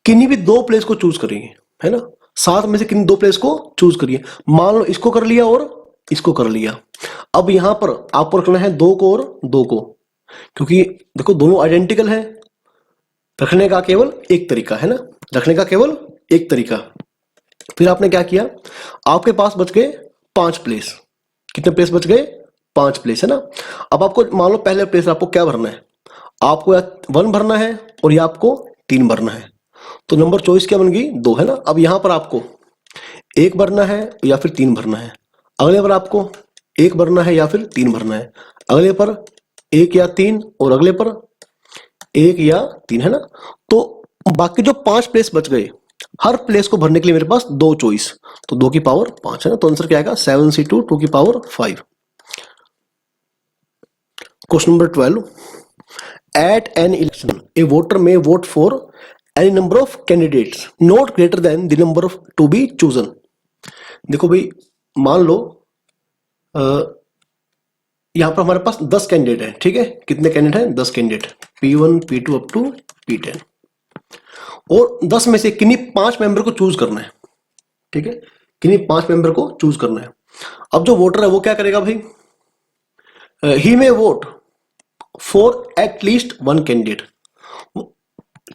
किन्हीं भी 2 प्लेस को चूज करिए, है ना। 7 में से किन्हीं 2 प्लेस को चूज करिए। मान लो इसको कर लिया और इसको कर लिया। अब यहां पर आपको रखना है 2 को और 2 को, क्योंकि देखो दोनों आइडेंटिकल है। रखने का केवल एक तरीका है ना, रखने का केवल एक तरीका। फिर आपने क्या किया, आपके पास बच गए 5 प्लेस। कितने प्लेस बच गए, 5 प्लेस, है ना। अब आपको मान लो पहले प्लेस आपको क्या भरना है, आपको या 1 भरना है और या आपको 3 भरना है। तो नंबर चॉइस क्या बन गई, 2, है ना। अब यहां पर आपको 1 भरना है या फिर 3 भरना है। अगले पर आपको 1 भरना है या फिर 3 भरना है। अगले पर 1 या 3 और अगले पर 1 या 3, है ना। तो बाकी जो 5 प्लेस बच गए, हर प्लेस को भरने के लिए मेरे पास 2 चॉइस, तो 2 की पावर 5, है ना। तो आंसर क्या आएगा, 7c2 2 की power 5। Question number 12, at an election a voter में vote for any number of candidates not greater than the number of to be chosen. देखो भाई, मान लो यहां पर हमारे पास 10 कैंडिडेट हैं, ठीक है। कितने कैंडिडेट हैं, 10 candidate, P1 P2 up to P10। और 10 में से किन्हीं 5 मेंबर को चूज करना है, ठीक है। किन्हीं 5 मेंबर को चूज करना है। अब जो वोटर है वो क्या करेगा भाई, he may vote for at least 1 candidate,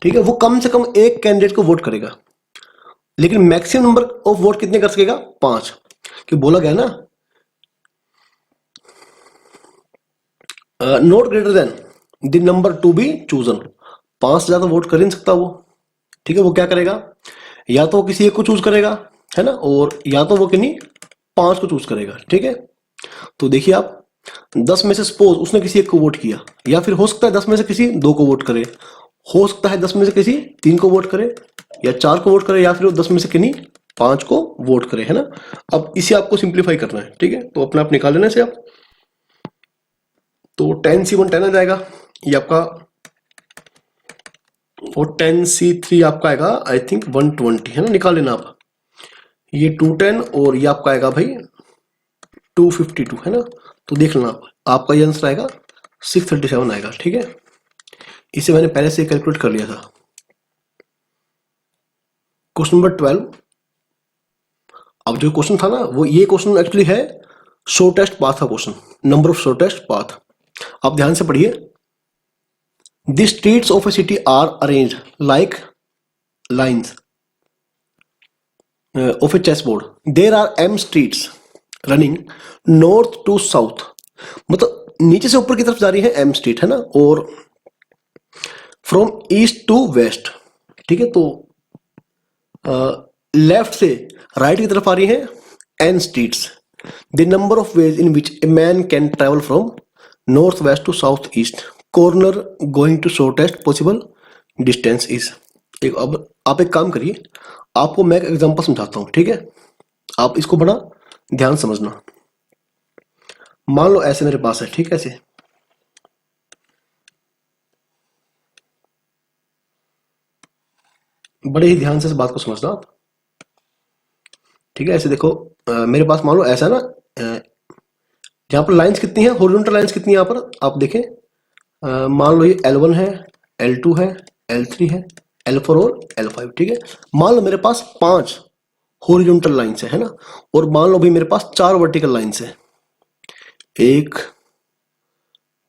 ठीक है। वो कम से कम एक कैंडिडेट को वोट करेगा, लेकिन मैक्सिमम नंबर ऑफ वोट कितने कर सकेगा, 5। कि बोला गया ना, not greater than the number to be chosen. 5 से ज्यादा वोट कर ही नहीं सकता वो, ठीक है। वो क्या करेगा, या तो वो किसी एक को चूज करेगा, है ना, और या तो वो किन्हीं 5 को चूज करेगा, ठीक है। तो देखिए आप, 10 में से सपोज उसने किसी एक को वोट किया, या फिर हो सकता है 10 में से किसी 2 को वोट करे, हो सकता है 10 में से किसी 3 को वोट करे, या 4 को वोट करे, या फिर वो 10 में से किन्हीं 5 को वोट करे, है ना। अब इसे आपको सिंप्लीफाई करना है, ठीक है। तो अपने आप निकाल लेना इसे आप। तो 10c1 10 आ जाएगा ये आपका, और 10c3 आपका आएगा आई थिंक 120, है ना। निकाल लेना आप, ये 210 और ये आपका आएगा भाई 252, है ना। तो देख लेना आप, आपका ये आंसर आएगा 637 आएगा, ठीक है। इसे मैंने पहले से कैलकुलेट कर लिया था। क्वेश्चन नंबर 12, अब जो क्वेश्चन था ना, वो ये क्वेश्चन एक्चुअली है शॉर्टेस्ट पाथ का question, number of shortest path. आप ध्यान से पढ़िए, the streets of a city are arranged like lines of a chess board, there are m streets running north to south. मतलब नीचे से ऊपर की तरफ जा रही है m स्ट्रीट, है ना, और फ्रॉम ईस्ट टू वेस्ट, ठीक है। तो लेफ्ट से राइट की तरफ आ रही है n streets. The number of ways in which a man can travel from north west to south east, corner going to shortest possible distance is. अब आप एक काम करिए, आपको मैं एक एग्जांपल समझाता हूं, ठीक है। आप इसको बड़ा ध्यान समझना। मान लो ऐसे मेरे पास है, ठीक है, ऐसे बड़े ही ध्यान से इस बात को समझना आप, ठीक है। ऐसे देखो, मेरे पास मान लो ऐसा है ना, यहाँ पर लाइंस कितनी है, हॉरिजॉन्टल लाइंस कितनी है यहाँ पर आप देखें। मान लो ये L1 है, L2 है, L3 है, L4 और L5, ठीक है। मान लो मेरे पास 5 हॉरिजॉन्टल लाइंस है ना, और मान लो भी मेरे पास 4 वर्टिकल लाइंस है, 1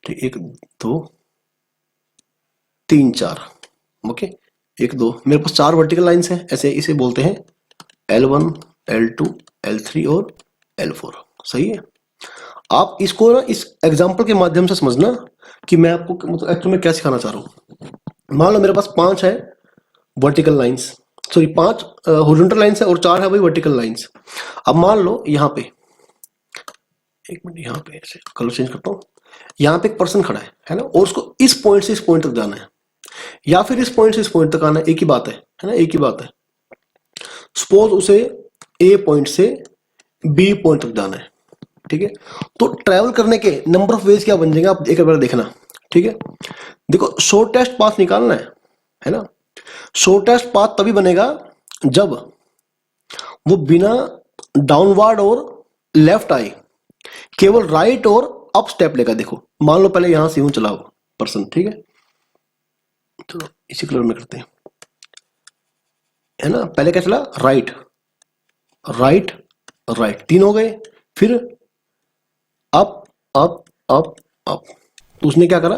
ठीक, 1 2 3 4, ओके 1 2, मेरे पास 4 वर्टिकल लाइंस हैं, ऐसे इसे बोलते हैं L1 L2 L3 और L4। सही है। आप इसको ना इस एग्जांपल के माध्यम से समझना कि मैं आपको मतलब एक्चुअली में क्या सिखाना चाह रहा हूँ। मान लो मेरे पास 5 है vertical lines, sorry 5 horizontal lines है और 4 है वही वर्टिकल लाइंस। अब मान लो यहाँ पे, एक मिनट, यहाँ पे ऐसे कलर चेंज करता हूँ, यहाँ पे एक पर्सन खड़ा है ना, और उसको इस पॉइंट से इस पॉइंट तक जाना है, या फिर इस पॉइंट से इस पॉइंट तक आना है, एक ही बात है ना, एक ही बात है। सपोज उसे ए पॉइंट से बी पॉइंट तक जाना है, ठीक है। तो ट्रैवल करने के नंबर ऑफ वेज क्या बन जाएंगे, आप एक बार देखना, ठीक है। देखो शॉर्टेस्ट पाथ निकालना है ना, शॉर्टेस्ट पाथ तभी बनेगा जब वो बिना डाउनवर्ड और लेफ्ट आए केवल राइट और अप स्टेप लेगा। देखो मान लो पहले यहां से यूं चला पर्सन, ठीक है, चलो इसी कलर में करते हैं, है ना। पहले क्या चला, राइट राइट राइट, 3 हो गए, फिर अप अप अप अप। तो उसने क्या करा,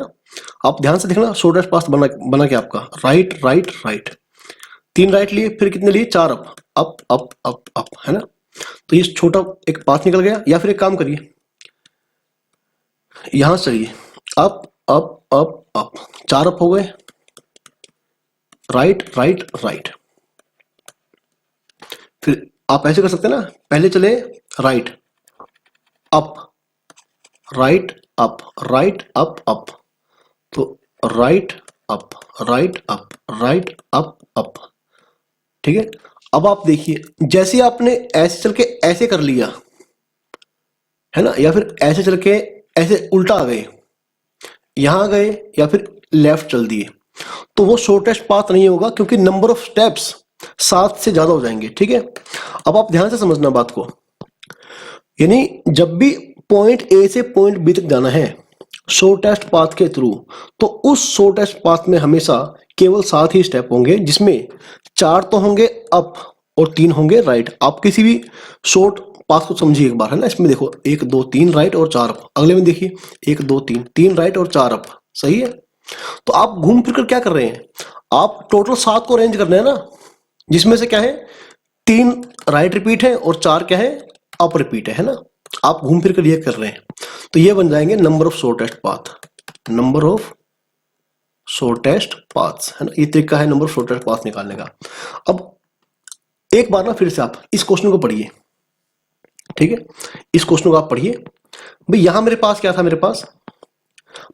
आप ध्यान से देखना, शॉर्टेस्ट पाथ बना क्या आपका, राइट राइट राइट, 3 राइट लिए, फिर कितने लिए, 4 up up up up up, है ना। तो ये छोटा एक पाथ निकल गया। या फिर एक काम करिए, यहां से चलिए, up up up up, 4 up हो गए, राइट राइट राइट। फिर आप ऐसे कर सकते हैं ना, पहले चले right up right up right up up, तो right up right up right up up, ठीक है। अब आप देखिए, जैसे आपने ऐसे चल के ऐसे कर लिया है ना, या फिर ऐसे चल के ऐसे उल्टा आ गए, यहां गए, या फिर लेफ्ट चल दिए, तो वो शॉर्टेस्ट पाथ नहीं होगा, क्योंकि नंबर ऑफ स्टेप्स 7 से ज्यादा हो जाएंगे, ठीक है। अब आप ध्यान से समझना बात को, यानी जब भी पॉइंट ए से पॉइंट बी तक जाना है शॉर्टेस्ट पाथ के थ्रू, तो उस शॉर्टेस्ट पाथ में हमेशा केवल 7 ही स्टेप होंगे, जिसमें 4 तो होंगे अप और 3 होंगे राइट। आप किसी भी शॉर्ट पाथ को समझिए एक बार, है ना। इसमें देखो 1 2 3 राइट और 4 अप, अगले में देखिए 1 2 3 3 राइट और 4 अप, सही है। तो आप घूम फिर कर क्या कर रहे हैं, आप टोटल 7 को अरेंज कर रहे हैं ना, जिसमें से क्या है, 3 राइट रिपीट है और 4 क्या है, अप रिपीट है ना। आप घूम फिर कर ये कर रहे हैं, तो ये बन जाएंगे number of shortest path, number of shortest paths, है ना। ये तरीका है नंबर ऑफ शॉर्टेस्ट पाथ निकालने का। अब एक बार ना फिर से आप इस क्वेश्चन को पढ़िए, ठीक है, इस क्वेश्चन को आप पढ़िए। भाई यहां मेरे पास क्या था, मेरे पास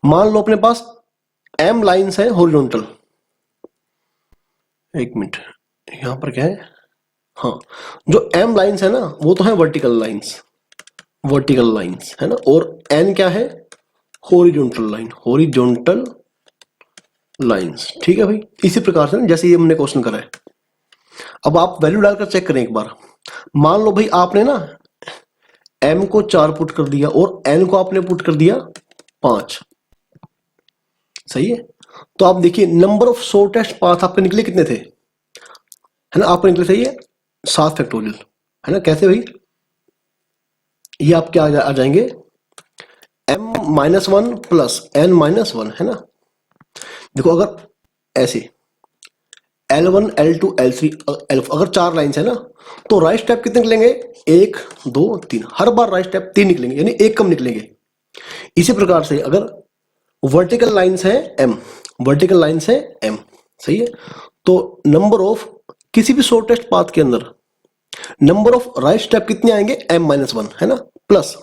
मान लो अपने पास m लाइंस है हॉरिजॉन्टल, एक मिनट, यहां पर क्या है, हाँ, जो m लाइंस है ना वो तो है वर्टिकल लाइंस, वर्टिकल लाइंस, है ना, और n क्या है, हॉरिजॉन्टल लाइन, हॉरिजॉन्टल लाइंस, ठीक है भाई। इसी प्रकार से जैसे ये हमने क्वेश्चन करा है, अब आप वैल्यू डालकर चेक करें एक बार। मान लो भाई आपने ना m को 4 पुट कर दिया और n को आपने पुट कर दिया 5, सही है। तो आप देखिए नंबर ऑफ शॉर्टेस्ट पाथ आपके निकले कितने थे, है ना, आपको निकले सही है 7 फैक्टोरियल, है ना। कैसे भाई, ये आपके आ जाएंगे m-1 प्लस n-1, है ना। देखो अगर ऐसे L1 L2 L3 L4 अगर 4 लाइंस है ना, तो राइट स्टेप कितने निकलेंगे, 1 2 3, हर बार राइट स्टेप 3 निकलेंगे, यानी 1 कम निकलेंगे। इसी प्रकार से अगर वर्टिकल लाइंस है m, वर्टिकल लाइंस है m, सही है, तो नंबर ऑफ किसी भी शॉर्टेस्ट पाथ के अंदर नंबर ऑफ राइट स्टेप कितने आएंगे, m-1, है ना, प्लस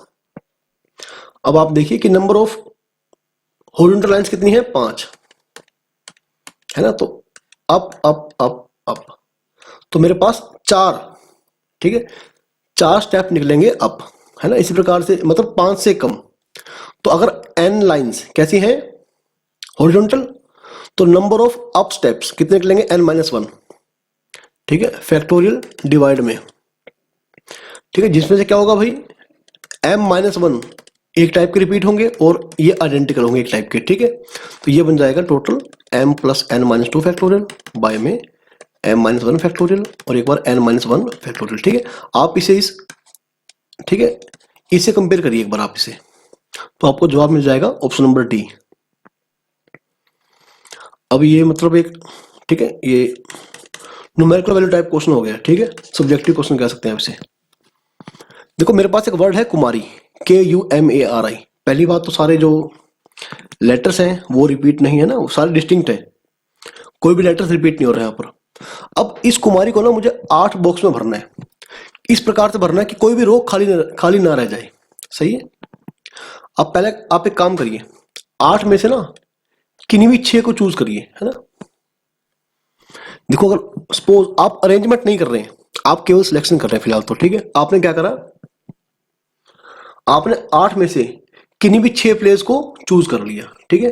अब आप देखिए कि नंबर ऑफ हॉरिजॉन्टल लाइंस कितनी है, 5, है ना। तो अप अप अप अप, तो मेरे पास 4, ठीक है, 4 स्टेप निकलेंगे अप, है ना। इसी प्रकार से मतलब 5 से कम। तो अगर n लाइंस कैसी हैं, हॉरिजॉन्टल, तो नंबर ऑफ अप स्टेप्स कितने निकलेंगे, n-1, ठीक है, फैक्टोरियल डिवाइड में, ठीक है, जिसमें से क्या होगा भाई, m-1 एक टाइप के रिपीट होंगे और ये आइडेंटिकल होंगे एक टाइप के, ठीक है। तो ये बन जाएगा total m plus n-2 factorial by में m-1 फैक्टोरियल और एक बार n-1 फैक्टोरियल, ठीक है। आप इसे ठीक है, इसे कंपेयर करिए एक बार आप इसे, तो आपको जवाब मिल जाएगा ऑप्शन नंबर डी। अब ये मतलब एक, ठीक है, ये न्यूमेरिकल वैल्यू टाइप क्वेश्चन हो गया, ठीक है, सब्जेक्टिव क्वेश्चन कह सकते हैं आप इसे। देखो मेरे पास एक वर्ड है कुमारी, KUMARI। पहली बात तो सारे जो लेटर्स हैं वो रिपीट नहीं है ना, वो सारे डिस्टिंक्ट है, कोई भी लेटर्स रिपीट नहीं हो रहा है यहाँ पर। अब इस कुमारी को ना मुझे 8 बॉक्स में भरना है, इस प्रकार से भरना है कि कोई भी रो खाली ना रह जाए। सही है। अब पहले आप एक काम करिए, 8 में से ना किन्हीं भी 6 को चूज करिए, है ना। देखो अगर सपोज आप अरेंजमेंट नहीं कर रहे हैं, आप केवल सिलेक्शन कर रहे हैं फिलहाल तो, ठीक है, आपने क्या करा, आपने 8 में से किन्हीं भी 6 प्लेयर्स को चूज कर लिया, ठीक है,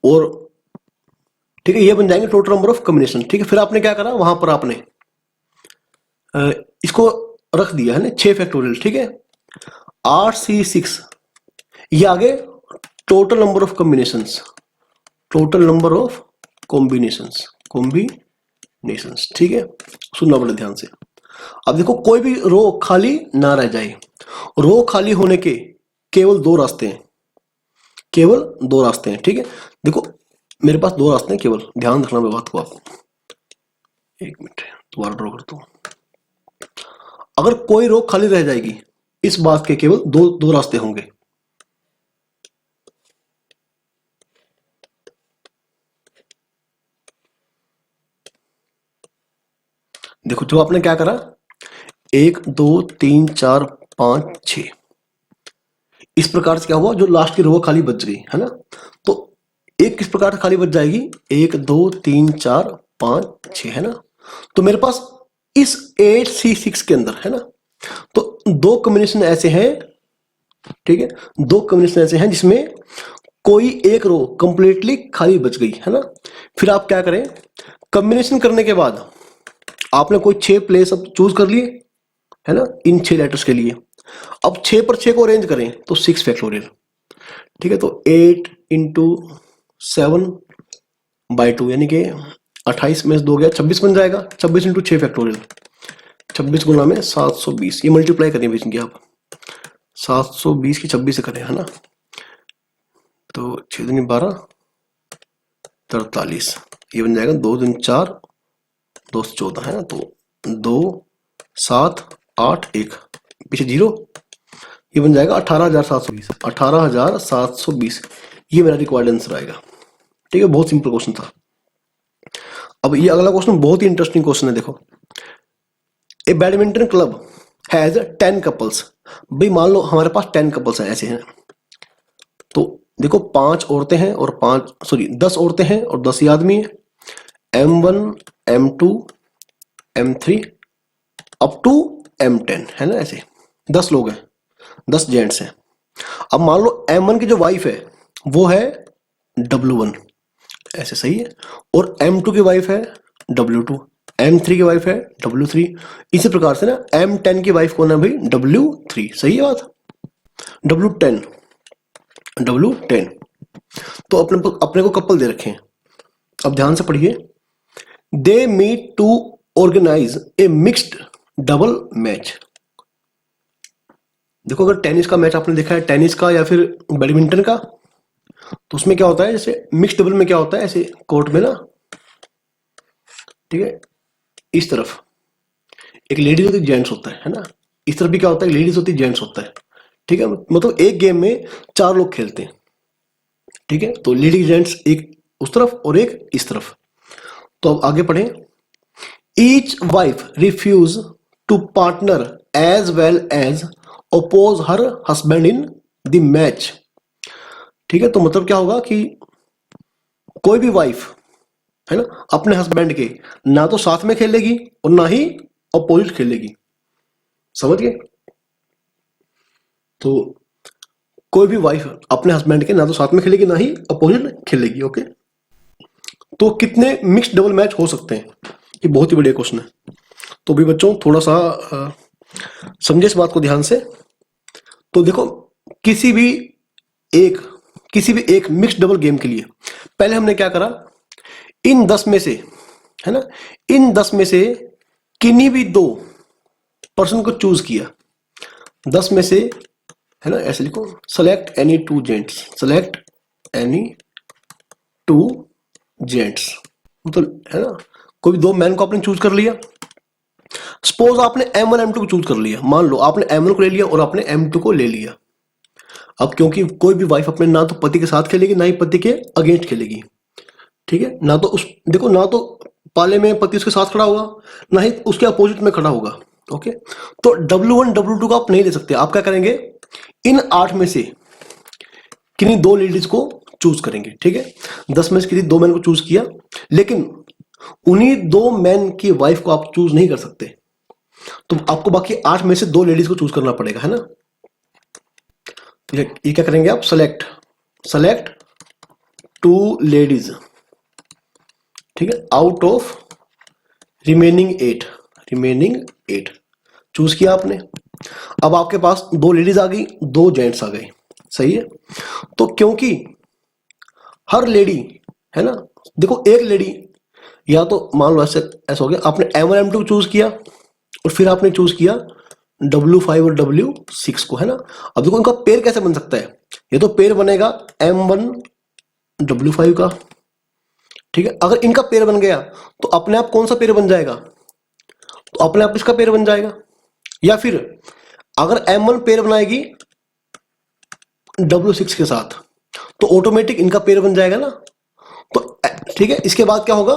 और ठीक है ये बन जाएंगे टोटल नंबर ऑफ कॉम्बिनेशन, ठीक है। फिर आपने क्या करा, वहां पर आपने इसको रख दिया है ना 6 फैक्टोरियल, ठीक है, 8C6, ये आगे total number of combinations, total number of combinations, ठीक है, सुनना पड़े ध्यान से। अब देखो कोई भी रो खाली ना रह जाए, रो खाली होने के केवल 2 रास्ते हैं, केवल 2 रास्ते हैं, ठीक है। देखो मेरे पास 2 रास्ते हैं केवल, ध्यान रखना मैं बात को आपको। एक मिनट दोबारा ड्रॉ करता हूं। अगर कोई रो खाली रह जाएगी, इस बात के केवल दो रास्ते होंगे। देखो जो आपने क्या करा, 1 2 3 4 5 6, इस प्रकार से क्या हुआ, जो लास्ट की रो खाली बच गई, है ना। तो एक किस प्रकार से खाली बच जाएगी, 1 2 3 4 5 6, है ना। तो मेरे पास इस 8C6 के अंदर, है ना, तो 2 कॉम्बिनेशन ऐसे हैं, ठीक है, 2 कॉम्बिनेशन ऐसे हैं जिसमें कोई एक रो कंप्लीटली खाली बच गई, है ना। फिर आप क्या करें, कॉम्बिनेशन करने के बाद आपने कोई 6 प्लेस अब चूज कर लिए, है ना, इन 6 लेटर्स के लिए। अब 6 पर 6 को अरेंज करें तो 6 फैक्टोरियल, ठीक है। तो 8 इंटू 7/2 यानी कि 28 में से 2 गया 26 बन जाएगा। 26 इंटू 6 फैक्टोरियल, 26 गुना में 720, ये मल्टीप्लाई करें बीच में आप, 720 की 26 से करें, है ना। तो 6 दूनी 12 43, ये बन जाएगा 2 दूनी 4 2 से 14, है ना। तो 2 7 8 1 पीछे 0, ये बन जाएगा 18,720, 18,720, ये मेरा रिक्वायर्ड आंसर आएगा, ठीक है। बहुत सिंपल क्वेश्चन था। अब ये अगला क्वेश्चन बहुत ही इंटरेस्टिंग क्वेश्चन है। देखो A badminton club has 10 couples, भाई मान लो हमारे पास 10 कपल्स हैं, ऐसे हैं। तो देखो 5 औरतें हैं और 10 औरतें हैं और 10 ही आदमी है, M1 M2 M3 up to M10, है ना, ऐसे 10 लोग हैं, 10 जेंट्स हैं। अब मान लो M1 की जो वाइफ है वो है W1, ऐसे सही है, और M2 की वाइफ है W2, M3 की वाइफ है W3, इसी प्रकार से ना M10 की वाइफ कौन है भाई, W3, सही है बात, W10। तो अपने को कपल दे रखे हैं। अब ध्यान से पढ़िए, they meet to organise a mixed double match. देखो अगर टेनिस का मैच आपने देखा है, टेनिस का या फिर बैडमिंटन का, तो उसमें क्या होता है, जैसे मिक्स डबल में क्या होता है, ऐसे कोर्ट में ना, ठीक है, इस तरफ एक लेडीज होती है, जेंट्स होता है ना, इस तरफ भी क्या होता है, लेडीज होती है, जेंट्स होता है, ठीक है। मतलब एक गेम में 4 लोग खेलते हैं, ठीक है। तो लेडीज जेंट्स एक उस तरफ और एक इस तरफ। तो अब आगे पढ़ें, each wife refuse to partner as well as oppose her husband in the match, ठीक है। तो मतलब क्या होगा कि कोई भी वाइफ, है ना, अपने हस्बैंड के ना तो साथ में खेलेगी और ना ही अपोजिट खेलेगी, समझ गए। तो कोई भी वाइफ अपने हस्बैंड के ना तो साथ में खेलेगी ना ही अपोजिट खेलेगी, ओके। तो कितने मिक्स डबल मैच हो सकते हैं, ये बहुत ही बढ़िया क्वेश्चन है। तो भी बच्चों थोड़ा सा समझे इस बात को ध्यान से। तो देखो किसी भी एक मिक्स डबल गेम के लिए पहले हमने क्या करा, इन 10 में से, है ना, इन 10 में से किन्हीं भी 2 पर्सन को चूज किया, 10 में से है ना, ऐसे लिखो, select any two gents, select any two gents, मतलब है ना, कोई दो मैन को आपने चूज कर लिया। सपोज आपने M1 M2 को चूज कर लिया, मान लो आपने M1 को ले लिया और आपने M2 को ले लिया। अब क्योंकि कोई भी वाइफ अपने ना तो पति के साथ खेलेगी ना ही पति के अगेंस्ट खेलेगी, ठीक है, ना तो उस देखो ना तो पाले में पति उसके साथ खड़ा होगा ना ही उसके अपोजिट में खड़ा होगा। ओके, तो W1 W2 को आप नहीं ले सकते। आप क्या करेंगे, इन 8 में से किन्हीं दो लेडीज को चूज करेंगे, ठीक है। 10 में से किसी दो मैन को चूज किया, लेकिन उन्हीं दो मैन की वाइफ को आप चूज नहीं कर सकते, तो आपको बाकी 8 में से दो लेडीज को चूज करना पड़ेगा, है ना। ये क्या करेंगे आप, सेलेक्ट टू लेडीज, ठीक है, आउट ऑफ रिमेनिंग 8 चूज किया आपने। अब आपके पास दो लेडीज आ गई, दो जेंट्स आ गए, सही है। तो क्योंकि हर लेडी, है ना, देखो एक लेडी या तो मान लो ऐसा हो गया, आपने M1 M2 को चूज किया और फिर आपने चूज किया W5 और W6 को, है ना। अब देखो इनका पेयर कैसे बन सकता है, ये तो पेयर बनेगा M1 W5 का, ठीक है। अगर इनका पेयर बन गया तो अपने आप कौन सा पेयर बन जाएगा, तो अपने आप इसका पेयर बन जाएगा। या फिर अगर M1 पेयर बनाएगी W6 के साथ तो ऑटोमेटिक इनका पेयर बन जाएगा ना। तो ठीक है, इसके बाद क्या होगा,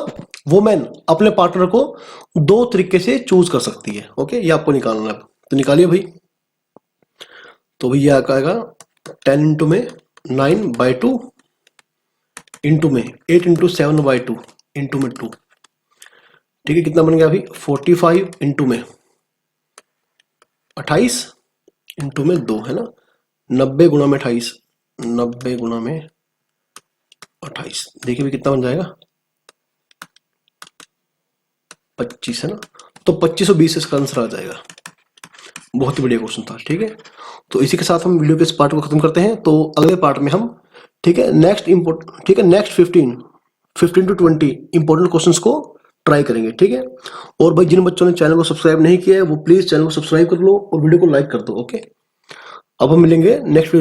वुमेन अपने पार्टनर को दो तरीके से चूज कर सकती है। ओके, ये आपको निकालना है, तो निकालिए भाई। तो भैया क्या आएगा, 10 इंटू में 9/2 इंटू में 8 इंटू 7/2 इंटू में 2, ठीक है। कितना बन गया अभी, 45 इंटू में 28 इंटू में 2, है ना। 90 गुणा में 28, 90 गुणा में 28, देखिए भी कितना बन जाएगा, 25, है ना। तो 2520 इसका आंसर आ जाएगा। बहुत ही बढ़िया क्वेश्चन था, ठीक है। तो इसी के साथ हम वीडियो के इस पार्ट को खत्म करते हैं। तो अगले पार्ट में हम, ठीक है, नेक्स्ट 15 to 20 इंपॉर्टेंट क्वेश्चंस को ट्राई करेंगे, ठीक है। और भाई जिन बच्चों ने चैनल को सब्सक्राइब नहीं किया है वो प्लीज चैनल को सब्सक्राइब कर लो और वीडियो को लाइक कर दो। ओके, अब हम मिलेंगे नेक्स्ट वीडियो।